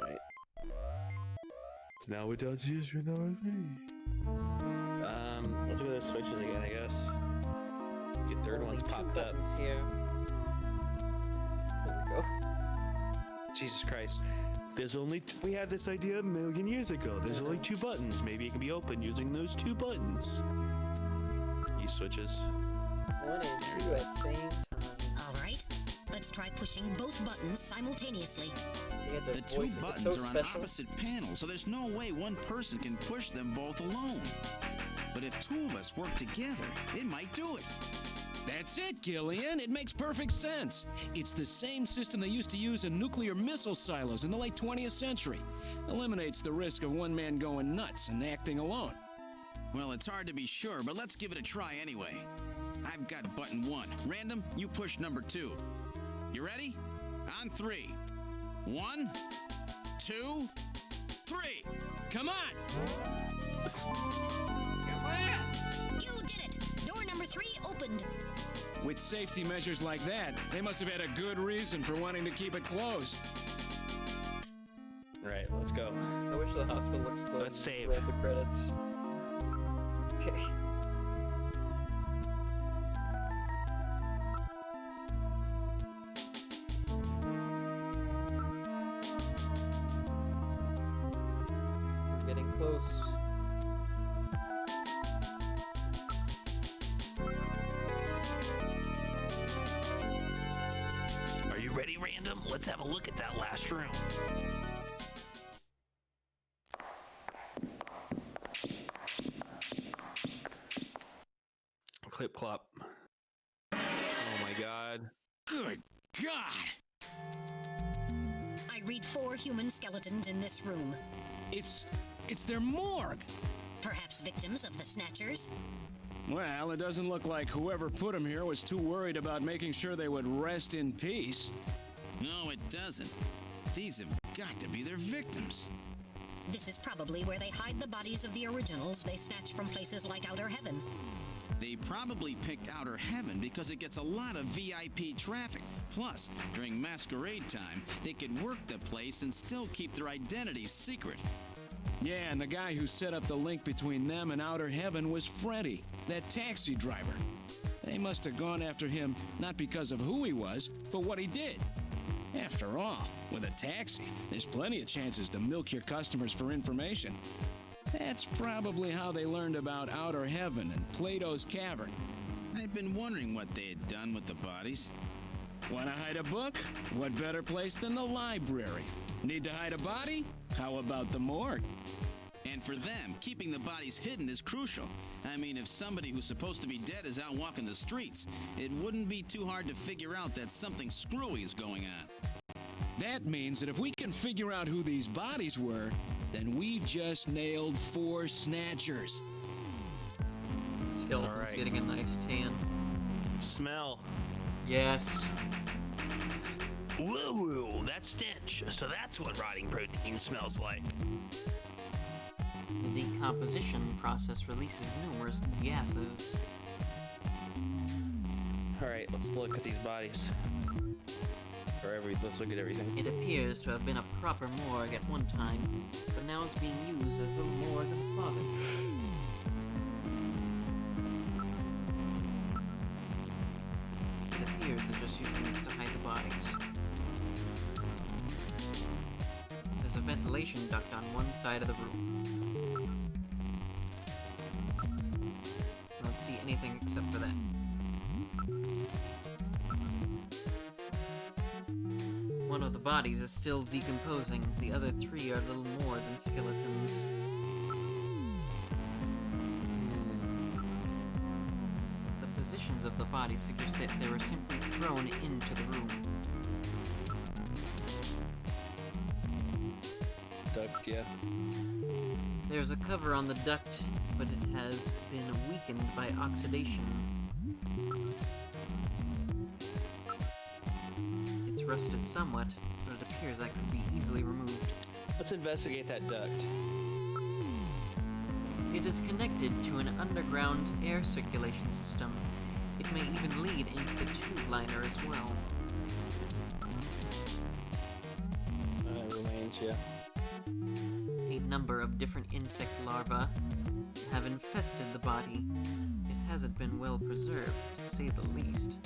Right. So now we're down to issue number 3. Let's look at those switches again, I guess. Your third one's popped up. Here. There we go. Jesus Christ. There's only we had this idea a million years ago. There's only 2 buttons. Maybe it can be opened using those 2 buttons. These switches. 1 and 2 at same time. All right, let's try pushing both buttons simultaneously. The 2 buttons are on opposite panels, so there's no way one person can push them both alone. But if 2 of us work together, it might do it. That's it, Gillian. It makes perfect sense. It's the same system they used to use in nuclear missile silos in the late 20th century. Eliminates the risk of one man going nuts and acting alone. Well, it's hard to be sure, but let's give it a try anyway. I've got button 1. Random, you push number 2. You ready? On 3. 1, 2, 3. Come on! You did it! Door number 3 opened. With safety measures like that, they must have had a good reason for wanting to keep it closed. Right, let's go. I wish the hospital exploded. Let's save. Roll the credits. Okay. We're getting close. Are you ready, Random? Let's have a look at that last room. Clip clop. Oh my god. Good God! I read 4 human skeletons in this room. It's their morgue. Perhaps victims of the Snatchers? Well, it doesn't look like whoever put them here was too worried about making sure they would rest in peace. No, it doesn't. These have got to be their victims. This is probably where they hide the bodies of the originals they snatched from places like Outer Heaven. They probably picked Outer Heaven because it gets a lot of VIP traffic. Plus, during masquerade time, they could work the place and still keep their identities secret. Yeah, and the guy who set up the link between them and Outer Heaven was Freddy, that taxi driver. They must have gone after him not because of who he was, but what he did. After all, with a taxi, there's plenty of chances to milk your customers for information. That's probably how they learned about Outer Heaven and Plato's Cavern. I'd been wondering what they had done with the bodies. Want to hide a book? What better place than the library? Need to hide a body? How about the morgue? And for them, keeping the bodies hidden is crucial. I mean, if somebody who's supposed to be dead is out walking the streets, it wouldn't be too hard to figure out that something screwy is going on. That means that if we can figure out who these bodies were, then we've just nailed 4 snatchers. Skeleton's Alright. getting a nice tan. Smell. Yes. Woo-woo, that's stench. So that's what rotting protein smells like. The decomposition process releases numerous gases. Alright, let's look at these bodies. Let's look at everything. It appears to have been a proper morgue at one time, but now it's being used as the morgue of a closet. It appears they're just using this to hide the bodies. There's a ventilation duct on one side of the room. I don't see anything except for that. One of bodies is still decomposing. The other 3 are little more than skeletons. The positions of the bodies suggest that they were simply thrown into the room. Duct, yeah. There's a cover on the duct, but it has been weakened by oxidation. It's rusted somewhat, but it appears that could be easily removed. Let's investigate that duct. It is connected to an underground air circulation system. It may even lead into the tube liner as well. Remains, yeah. A number of different insect larvae have infested the body. It hasn't been well preserved, to say the least.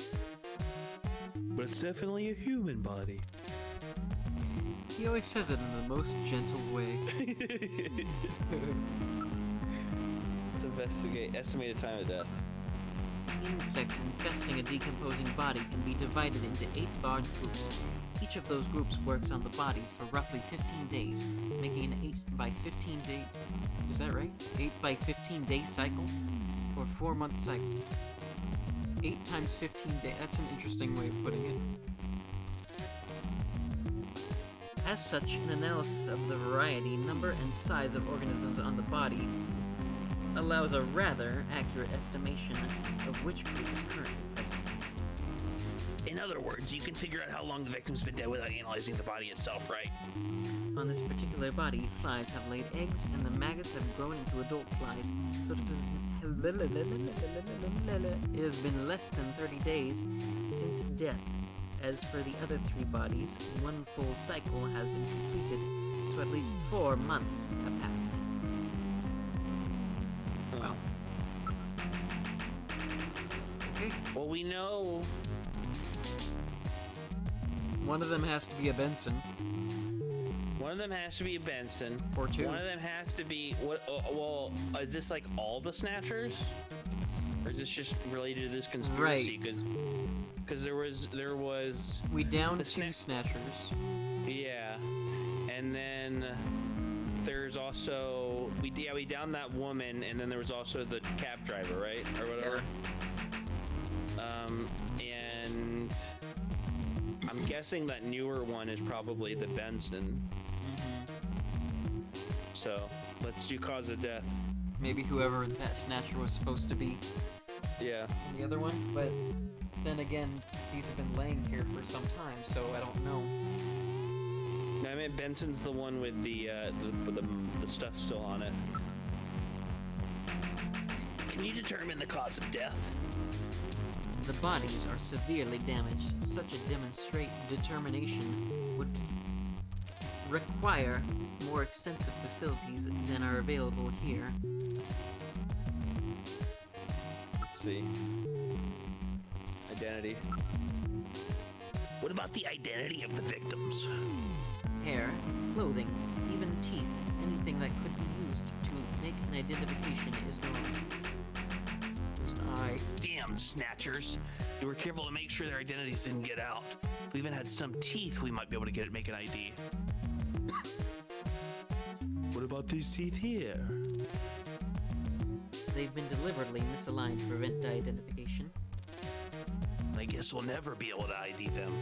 But it's definitely a human body. He always says it in the most gentle way. Let's investigate. Estimated time of death. Insects infesting a decomposing body can be divided into 8 large groups. Each of those groups works on the body for roughly 15 days, making an 8 by 15 day... Is that right? 8 by 15 day cycle? Or 4-month cycle? 8 times 15 days. That's an interesting way of putting it. As such, an analysis of the variety, number, and size of organisms on the body allows a rather accurate estimation of which group is currently present. In other words, you can figure out how long the victim's been dead without analyzing the body itself, right? On this particular body, flies have laid eggs, and the maggots have grown into adult flies, so it has been less than 30 days since death. As for the other 3 bodies, 1 full cycle has been completed, so at least 4 months have passed. Wow. Okay. Well, we know... One of them has to be a Benson. One of them has to be a Benson. Or 2. One of them has to be... What? Well, is this like all the Snatchers? Or is this just related to this conspiracy? Right. Because there was... We downed 2 Snatchers. Yeah. And then there's also... We downed that woman, and then there was also the cab driver, right? Or whatever. Yeah. And... I'm guessing that newer one is probably the Benson. Mm-hmm. So, let's do cause of death. Maybe whoever that Snatcher was supposed to be. Yeah. The other one, but then again, these have been laying here for some time, so I don't know. No, I mean Benson's the one with the stuff still on it. Can you determine the cause of death? The bodies are severely damaged. Such a determination would require more extensive facilities than are available here. Let's see. Identity. What about the identity of the victims? Hair, clothing, even teeth, anything that could be used to make an identification is known. There's an eye. Damn Snatchers. They were careful to make sure their identities didn't get out. If we even had some teeth, we might be able to make an ID. What about these teeth here? They've been deliberately misaligned to prevent identification. I guess we'll never be able to ID them.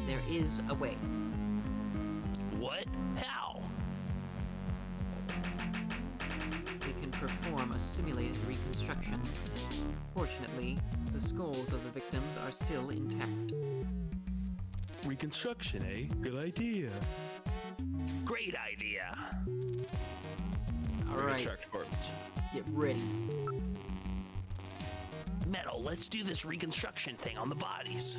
There is a way. What? How? We can perform a simulated reconstruction. Fortunately, the skulls of the victims are still intact. Reconstruction, eh? Good idea. Great idea. Alright, Reconstruct corpse. get ready. Metal, let's do this reconstruction thing on the bodies.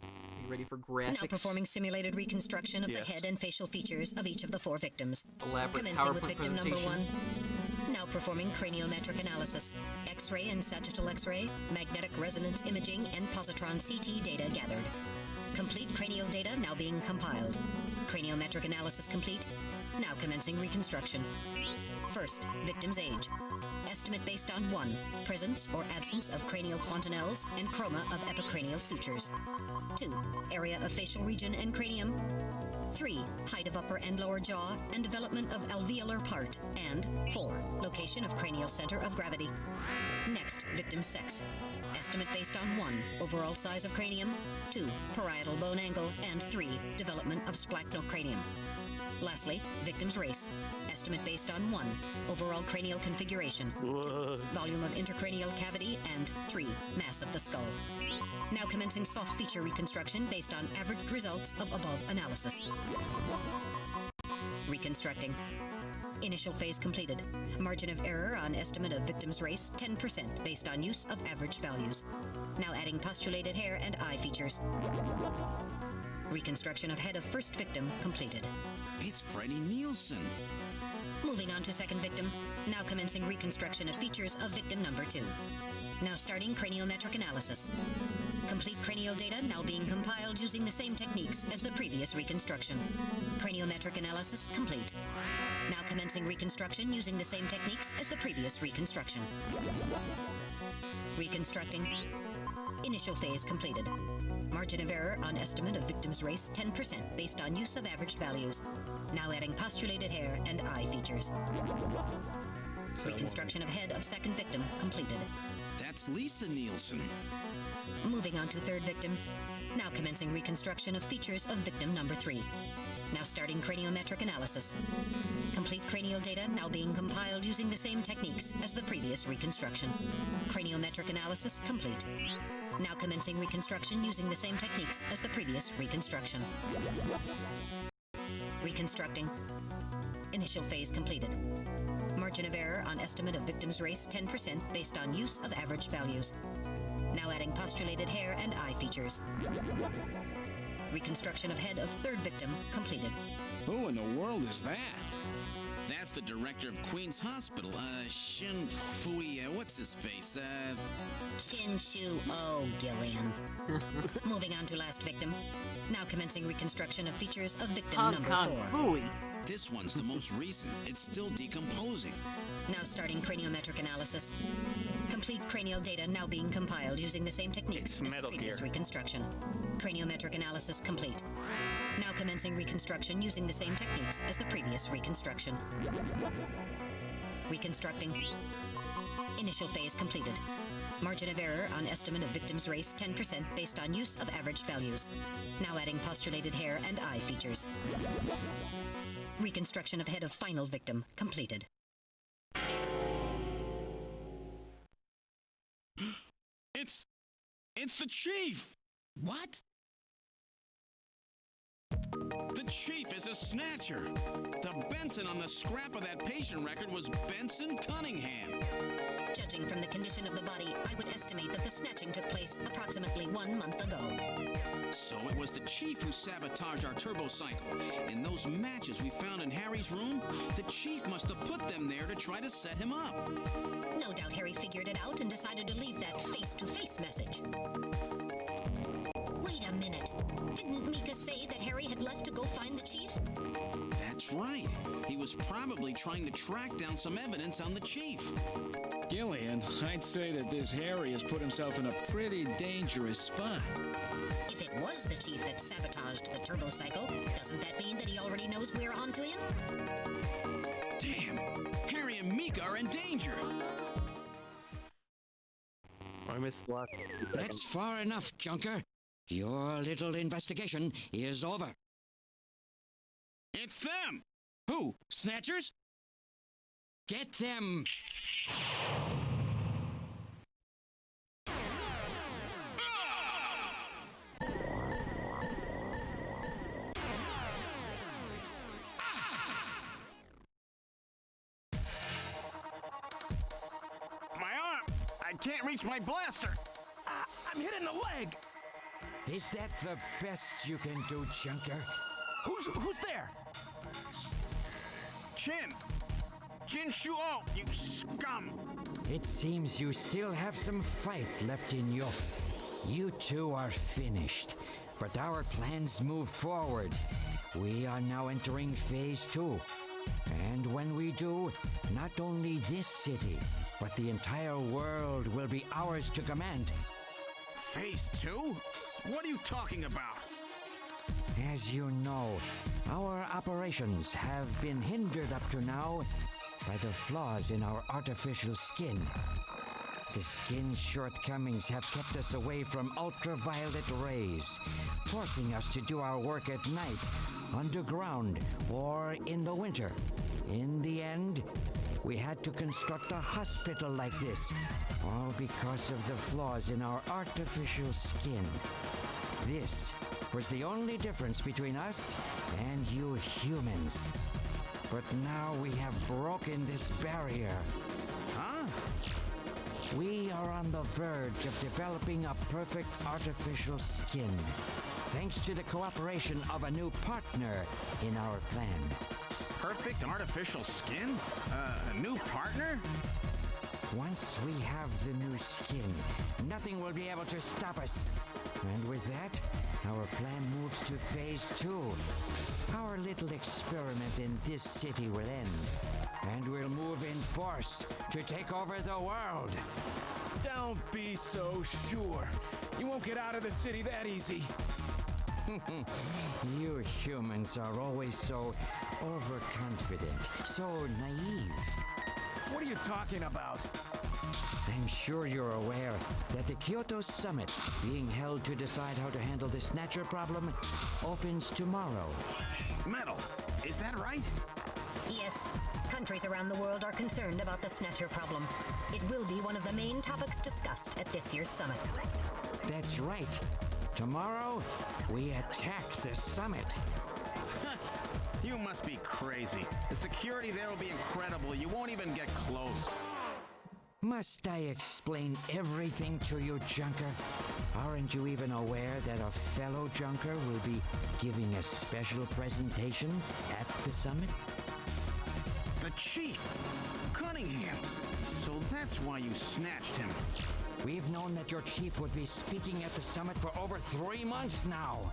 You ready for graphics? Now performing simulated reconstruction of Yes. the head and facial features of each of the 4 victims. Elaborate Commencing PowerPoint with victim number presentation. 1. Now performing craniometric analysis. X-ray and sagittal X-ray, magnetic resonance imaging, and positron CT data gathered. Complete cranial data now being compiled. Craniometric analysis complete. Now commencing reconstruction. First, victim's age. Estimate based on 1. Presence or absence of cranial fontanelles and chroma of epicranial sutures. 2. Area of facial region and cranium. 3. Height of upper and lower jaw and development of alveolar part. And 4. Location of cranial center of gravity. Next, victim's sex. Estimate based on 1. Overall size of cranium. 2. Parietal bone angle. And 3. Development of splachocranium. Lastly, victim's race. Estimate based on 1. Overall cranial configuration. 2. Volume of intercranial cavity. And 3. Mass of the skull. Now commencing soft feature reconstruction based on averaged results of above analysis. Reconstructing. Initial phase completed. Margin of error on estimate of victim's race 10% based on use of averaged values. Now adding postulated hair and eye features. Reconstruction of head of first victim completed. It's Freddie Nielsen. Moving on to second victim. Now commencing reconstruction of features of victim number 2. Now starting craniometric analysis. Complete cranial data now being compiled using the same techniques as the previous reconstruction. Craniometric analysis complete. Now commencing reconstruction using the same techniques as the previous reconstruction. Reconstructing. Initial phase completed. Margin of error on estimate of victim's race 10% based on use of averaged values. Now adding postulated hair and eye features. Reconstruction of head of second victim completed. That's Lisa Nielsen. Moving on to third victim. Now commencing reconstruction of features of victim number 3. Now starting craniometric analysis. Complete cranial data now being compiled using the same techniques as the previous reconstruction. Craniometric analysis complete. Now commencing reconstruction using the same techniques as the previous reconstruction. Reconstructing. Initial phase completed. Margin of error on estimate of victim's race 10% based on use of averaged values. Now adding postulated hair and eye features. Reconstruction of head of third victim completed. Who in the world is that? That's the director of Queen's Hospital, Shin Fui, what's his face, Shin Shu Oh, Gillian. Moving on to last victim. Now commencing reconstruction of features of victim Hong number Kong 4. Fooey. This one's the most recent. It's still decomposing. Now starting craniometric analysis. Complete cranial data now being compiled using the same techniques as the Metal previous Gear. reconstruction. Craniometric analysis complete. Now commencing reconstruction using the same techniques as the previous reconstruction. Reconstructing. Initial phase completed. Margin of error on estimate of victim's race 10% based on use of averaged values. Now adding postulated hair and eye features. Reconstruction of head of final victim completed. It's the chief! What? The chief is a snatcher. The Benson on the scrap of that patient record was Benson Cunningham. Judging from the condition of the body, I would estimate that the snatching took place approximately 1 month ago. So it was the chief who sabotaged our turbo cycle. And those matches we found in Harry's room, the chief must have put them there to try to set him up. No doubt Harry figured it out and decided to leave that face-to-face message. Wait a minute. Didn't Mika say that Harry had left to go find the chief? That's right. He was probably trying to track down some evidence on the chief. Gillian, I'd say that this Harry has put himself in a pretty dangerous spot. If it was the chief that sabotaged the turbo cycle, doesn't that mean that he already knows we're onto him? Damn! Harry and Mika are in danger! I missed the last. That's far enough, Junker. Your little investigation is over. It's them! Who? Snatchers? Get them! My arm! I can't reach my blaster! I'm hit in the leg. Is that the best you can do, Junker? Who's there? Jin Shuo, you scum! It seems you still have some fight left in you. You two are finished, but our plans move forward. We are now entering phase 2. And when we do, not only this city, but the entire world will be ours to command. Phase 2? What are you talking about? As you know, our operations have been hindered up to now by the flaws in our artificial skin. The skin's shortcomings have kept us away from ultraviolet rays, forcing us to do our work at night, underground, or in the winter. In the end, we had to construct a hospital like this, all because of the flaws in our artificial skin. This was the only difference between us and you humans. But now we have broken this barrier. Huh? We are on the verge of developing a perfect artificial skin, thanks to the cooperation of a new partner in our plan. Perfect artificial skin? A new partner? Once we have the new skin, nothing will be able to stop us. And with that, our plan moves to phase 2. Our little experiment in this city will end, and we'll move in force to take over the world. Don't be so sure. You won't get out of the city that easy. You humans are always so overconfident, so naive. What are you talking about? I'm sure you're aware that the Kyoto Summit, being held to decide how to handle the Snatcher problem, opens tomorrow. Metal, is that right? Yes. Countries around the world are concerned about the Snatcher problem. It will be one of the main topics discussed at this year's summit. That's right. Tomorrow, we attack the summit. You must be crazy. The security there will be incredible. You won't even get close. Must I explain everything to you, Junker? Aren't you even aware that a fellow Junker will be giving a special presentation at the summit? The Chief! Cunningham! So that's why you snatched him. We've known that your chief would be speaking at the summit for over 3 months now.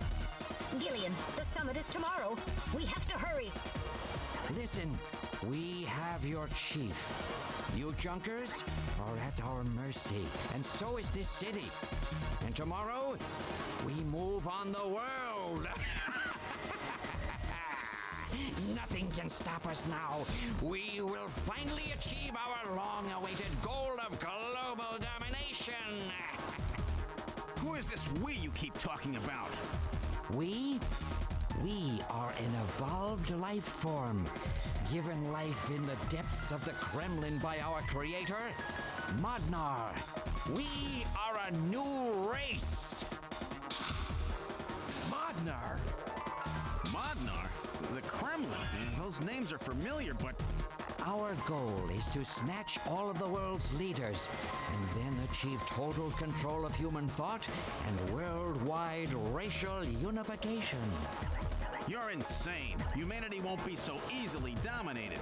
Gillian, the summit is tomorrow. We have to hurry. Listen, we have your chief. You Junkers are at our mercy, and so is this city. And tomorrow, we move on the world. Nothing can stop us now. We will finally achieve our long-awaited goal of global domination. Who is this we you keep talking about? We are an evolved life form, given life in the depths of the Kremlin by our creator, Modnar. We are a new race. Modnar? Modnar? The Kremlin? Those names are familiar, but... Our goal is to snatch all of the world's leaders and then achieve total control of human thought and worldwide racial unification. You're insane. Humanity won't be so easily dominated.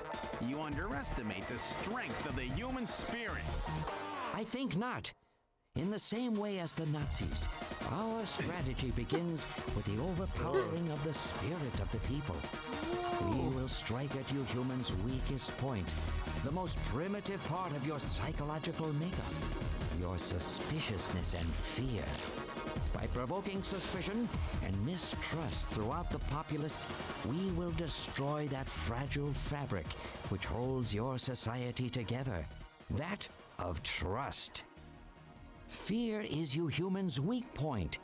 You underestimate the strength of the human spirit. I think not. In the same way as the Nazis, our strategy begins with the overpowering of the spirit of the people. We will strike at you humans' weakest point, the most primitive part of your psychological makeup, your suspiciousness and fear. By provoking suspicion and mistrust throughout the populace, we will destroy that fragile fabric which holds your society together, that of trust. Fear is you humans' weak point.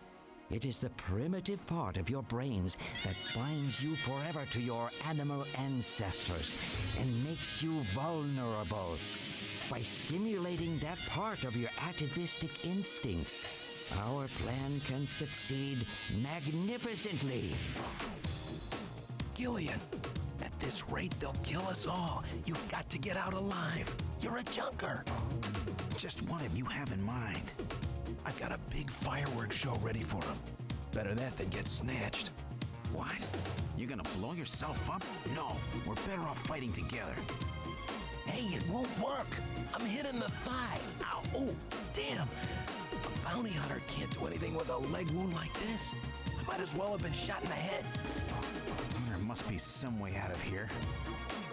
It is the primitive part of your brains that binds you forever to your animal ancestors and makes you vulnerable. By stimulating that part of your atavistic instincts, our plan can succeed magnificently. Gillian, at this rate, they'll kill us all. You've got to get out alive. You're a junker. Just what have you have in mind? I've got a big fireworks show ready for them. Better that than get snatched. What? You're gonna blow yourself up? No, we're better off fighting together. Hey, it won't work. I'm hit in the thigh. Ow, oh, damn. A bounty hunter can't do anything with a leg wound like this. I might as well have been shot in the head. There must be some way out of here.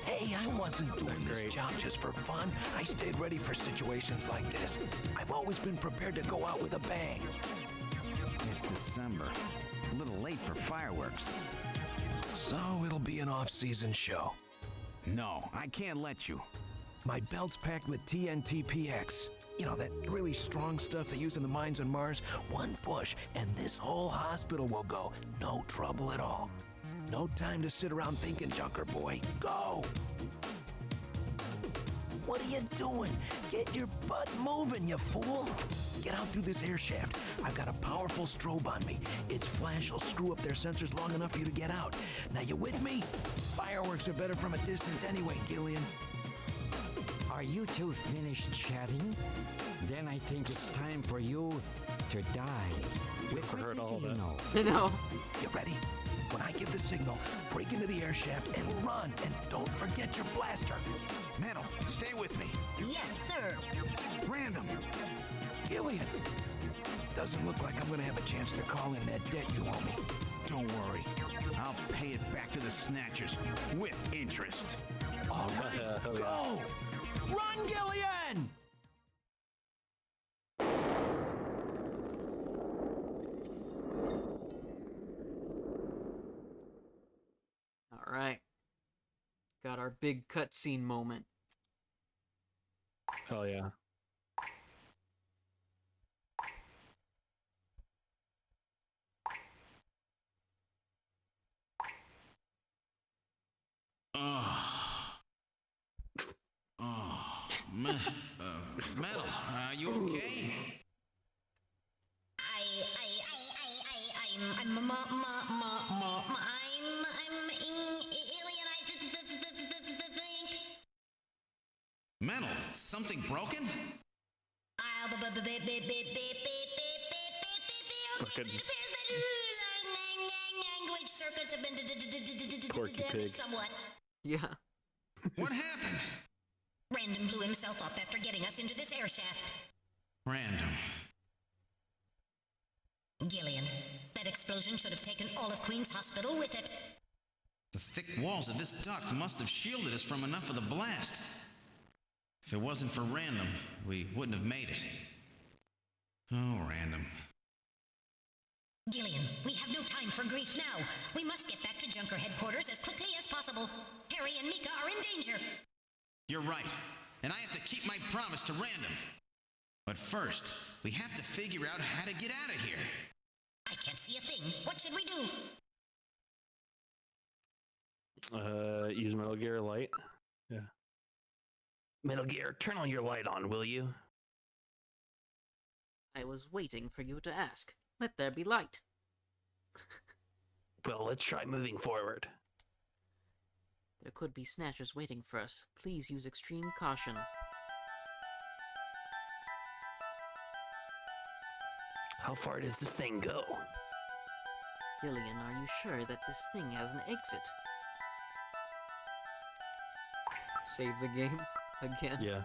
Hey, I wasn't doing this job just for fun. I stayed ready for situations like this. I've always been prepared to go out with a bang. It's December. A little late for fireworks. So it'll be an off-season show. No, I can't let you. My belt's packed with TNT PX. You know, that really strong stuff they use in the mines on Mars? One push, and this whole hospital will go. No trouble at all. No time to sit around thinking, Junker boy. Go! What are you doing? Get your butt moving, you fool! Get out through this air shaft. I've got a powerful strobe on me. Its flash will screw up their sensors long enough for you to get out. Now, you with me? Fireworks are better from a distance anyway, Gillian. Are you two finished chatting? Then I think it's time for you to die. With what heard easy all you that. know. I know. You ready? When I give the signal, break into the air shaft and run. And don't forget your blaster. Metal, stay with me. Yes, sir. Random. Gillian. Doesn't look like I'm gonna have a chance to call in that debt you owe me. Don't worry. I'll pay it back to the Snatchers with interest. All right, Hell yeah. go! Run, Gillian! All right. Got our big cutscene moment. Hell yeah. Metal, are you okay? Metal, something broken? Fucking Language circuits have been Porky pig. somewhat. Yeah. What happened? Random blew himself up after getting us into this air shaft. Random. Gillian, that explosion should have taken all of Queen's Hospital with it. The thick walls of this duct must have shielded us from enough of the blast. If it wasn't for Random, we wouldn't have made it. Oh, Random. Gillian, we have no time for grief now. We must get back to Junker headquarters as quickly as possible. Harry and Mika are in danger. You're right, and I have to keep my promise to Random. But first, we have to figure out how to get out of here. I can't see a thing. What should we do? Use Metal Gear Light. Yeah. Metal Gear, turn on your light on, will you? I was waiting for you to ask. Let there be light. Well, let's try moving forward. There could be snatchers waiting for us. Please use extreme caution. How far does this thing go? Gillian, are you sure that this thing has an exit? Save the game again. Yeah.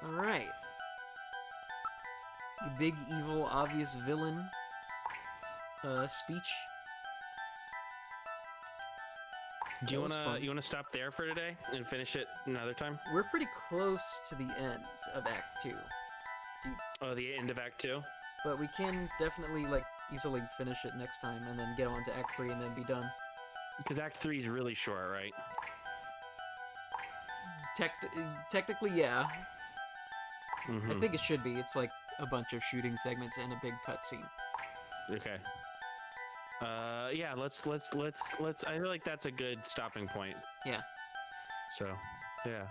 Alright. The big, evil, obvious villain speech. Do you That was wanna fun. stop there for today and finish it another time? We're pretty close to the end of Act 2. Oh, the end of Act 2? But we can definitely, like, easily finish it next time and then get on to Act 3 and then be done. Because Act 3 is really short, right? Technically, yeah. I Mhm. think it should be. It's like a bunch of shooting segments and a big cutscene. Okay. Yeah, let's I feel like that's a good stopping point. Yeah. So, yeah.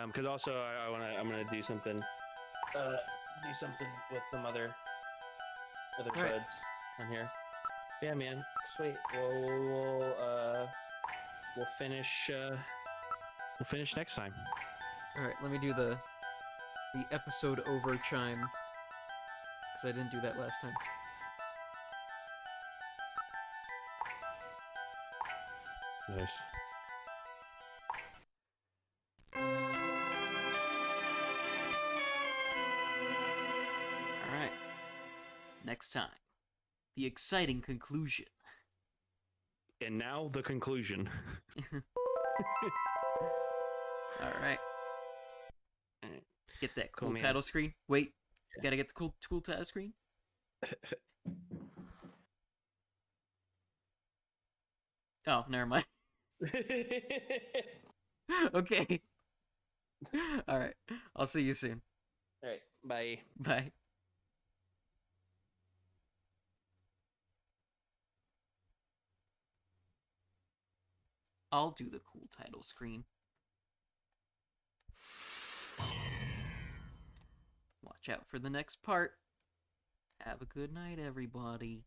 Because also I'm gonna do something with some other Alright. buds on here. Yeah, man. Sweet. We'll finish next time. Alright, let me do the episode over chime. Because I didn't do that last time. Nice. Alright. Next time. The exciting conclusion. And now the conclusion. All right. Alright. Get that Cool, cool man. title screen. Wait, gotta get the cool title screen. Oh, never mind. Okay. All right. I'll see you soon. All right. Bye. Bye. I'll do the cool title screen. Watch out for the next part. Have a good night, everybody.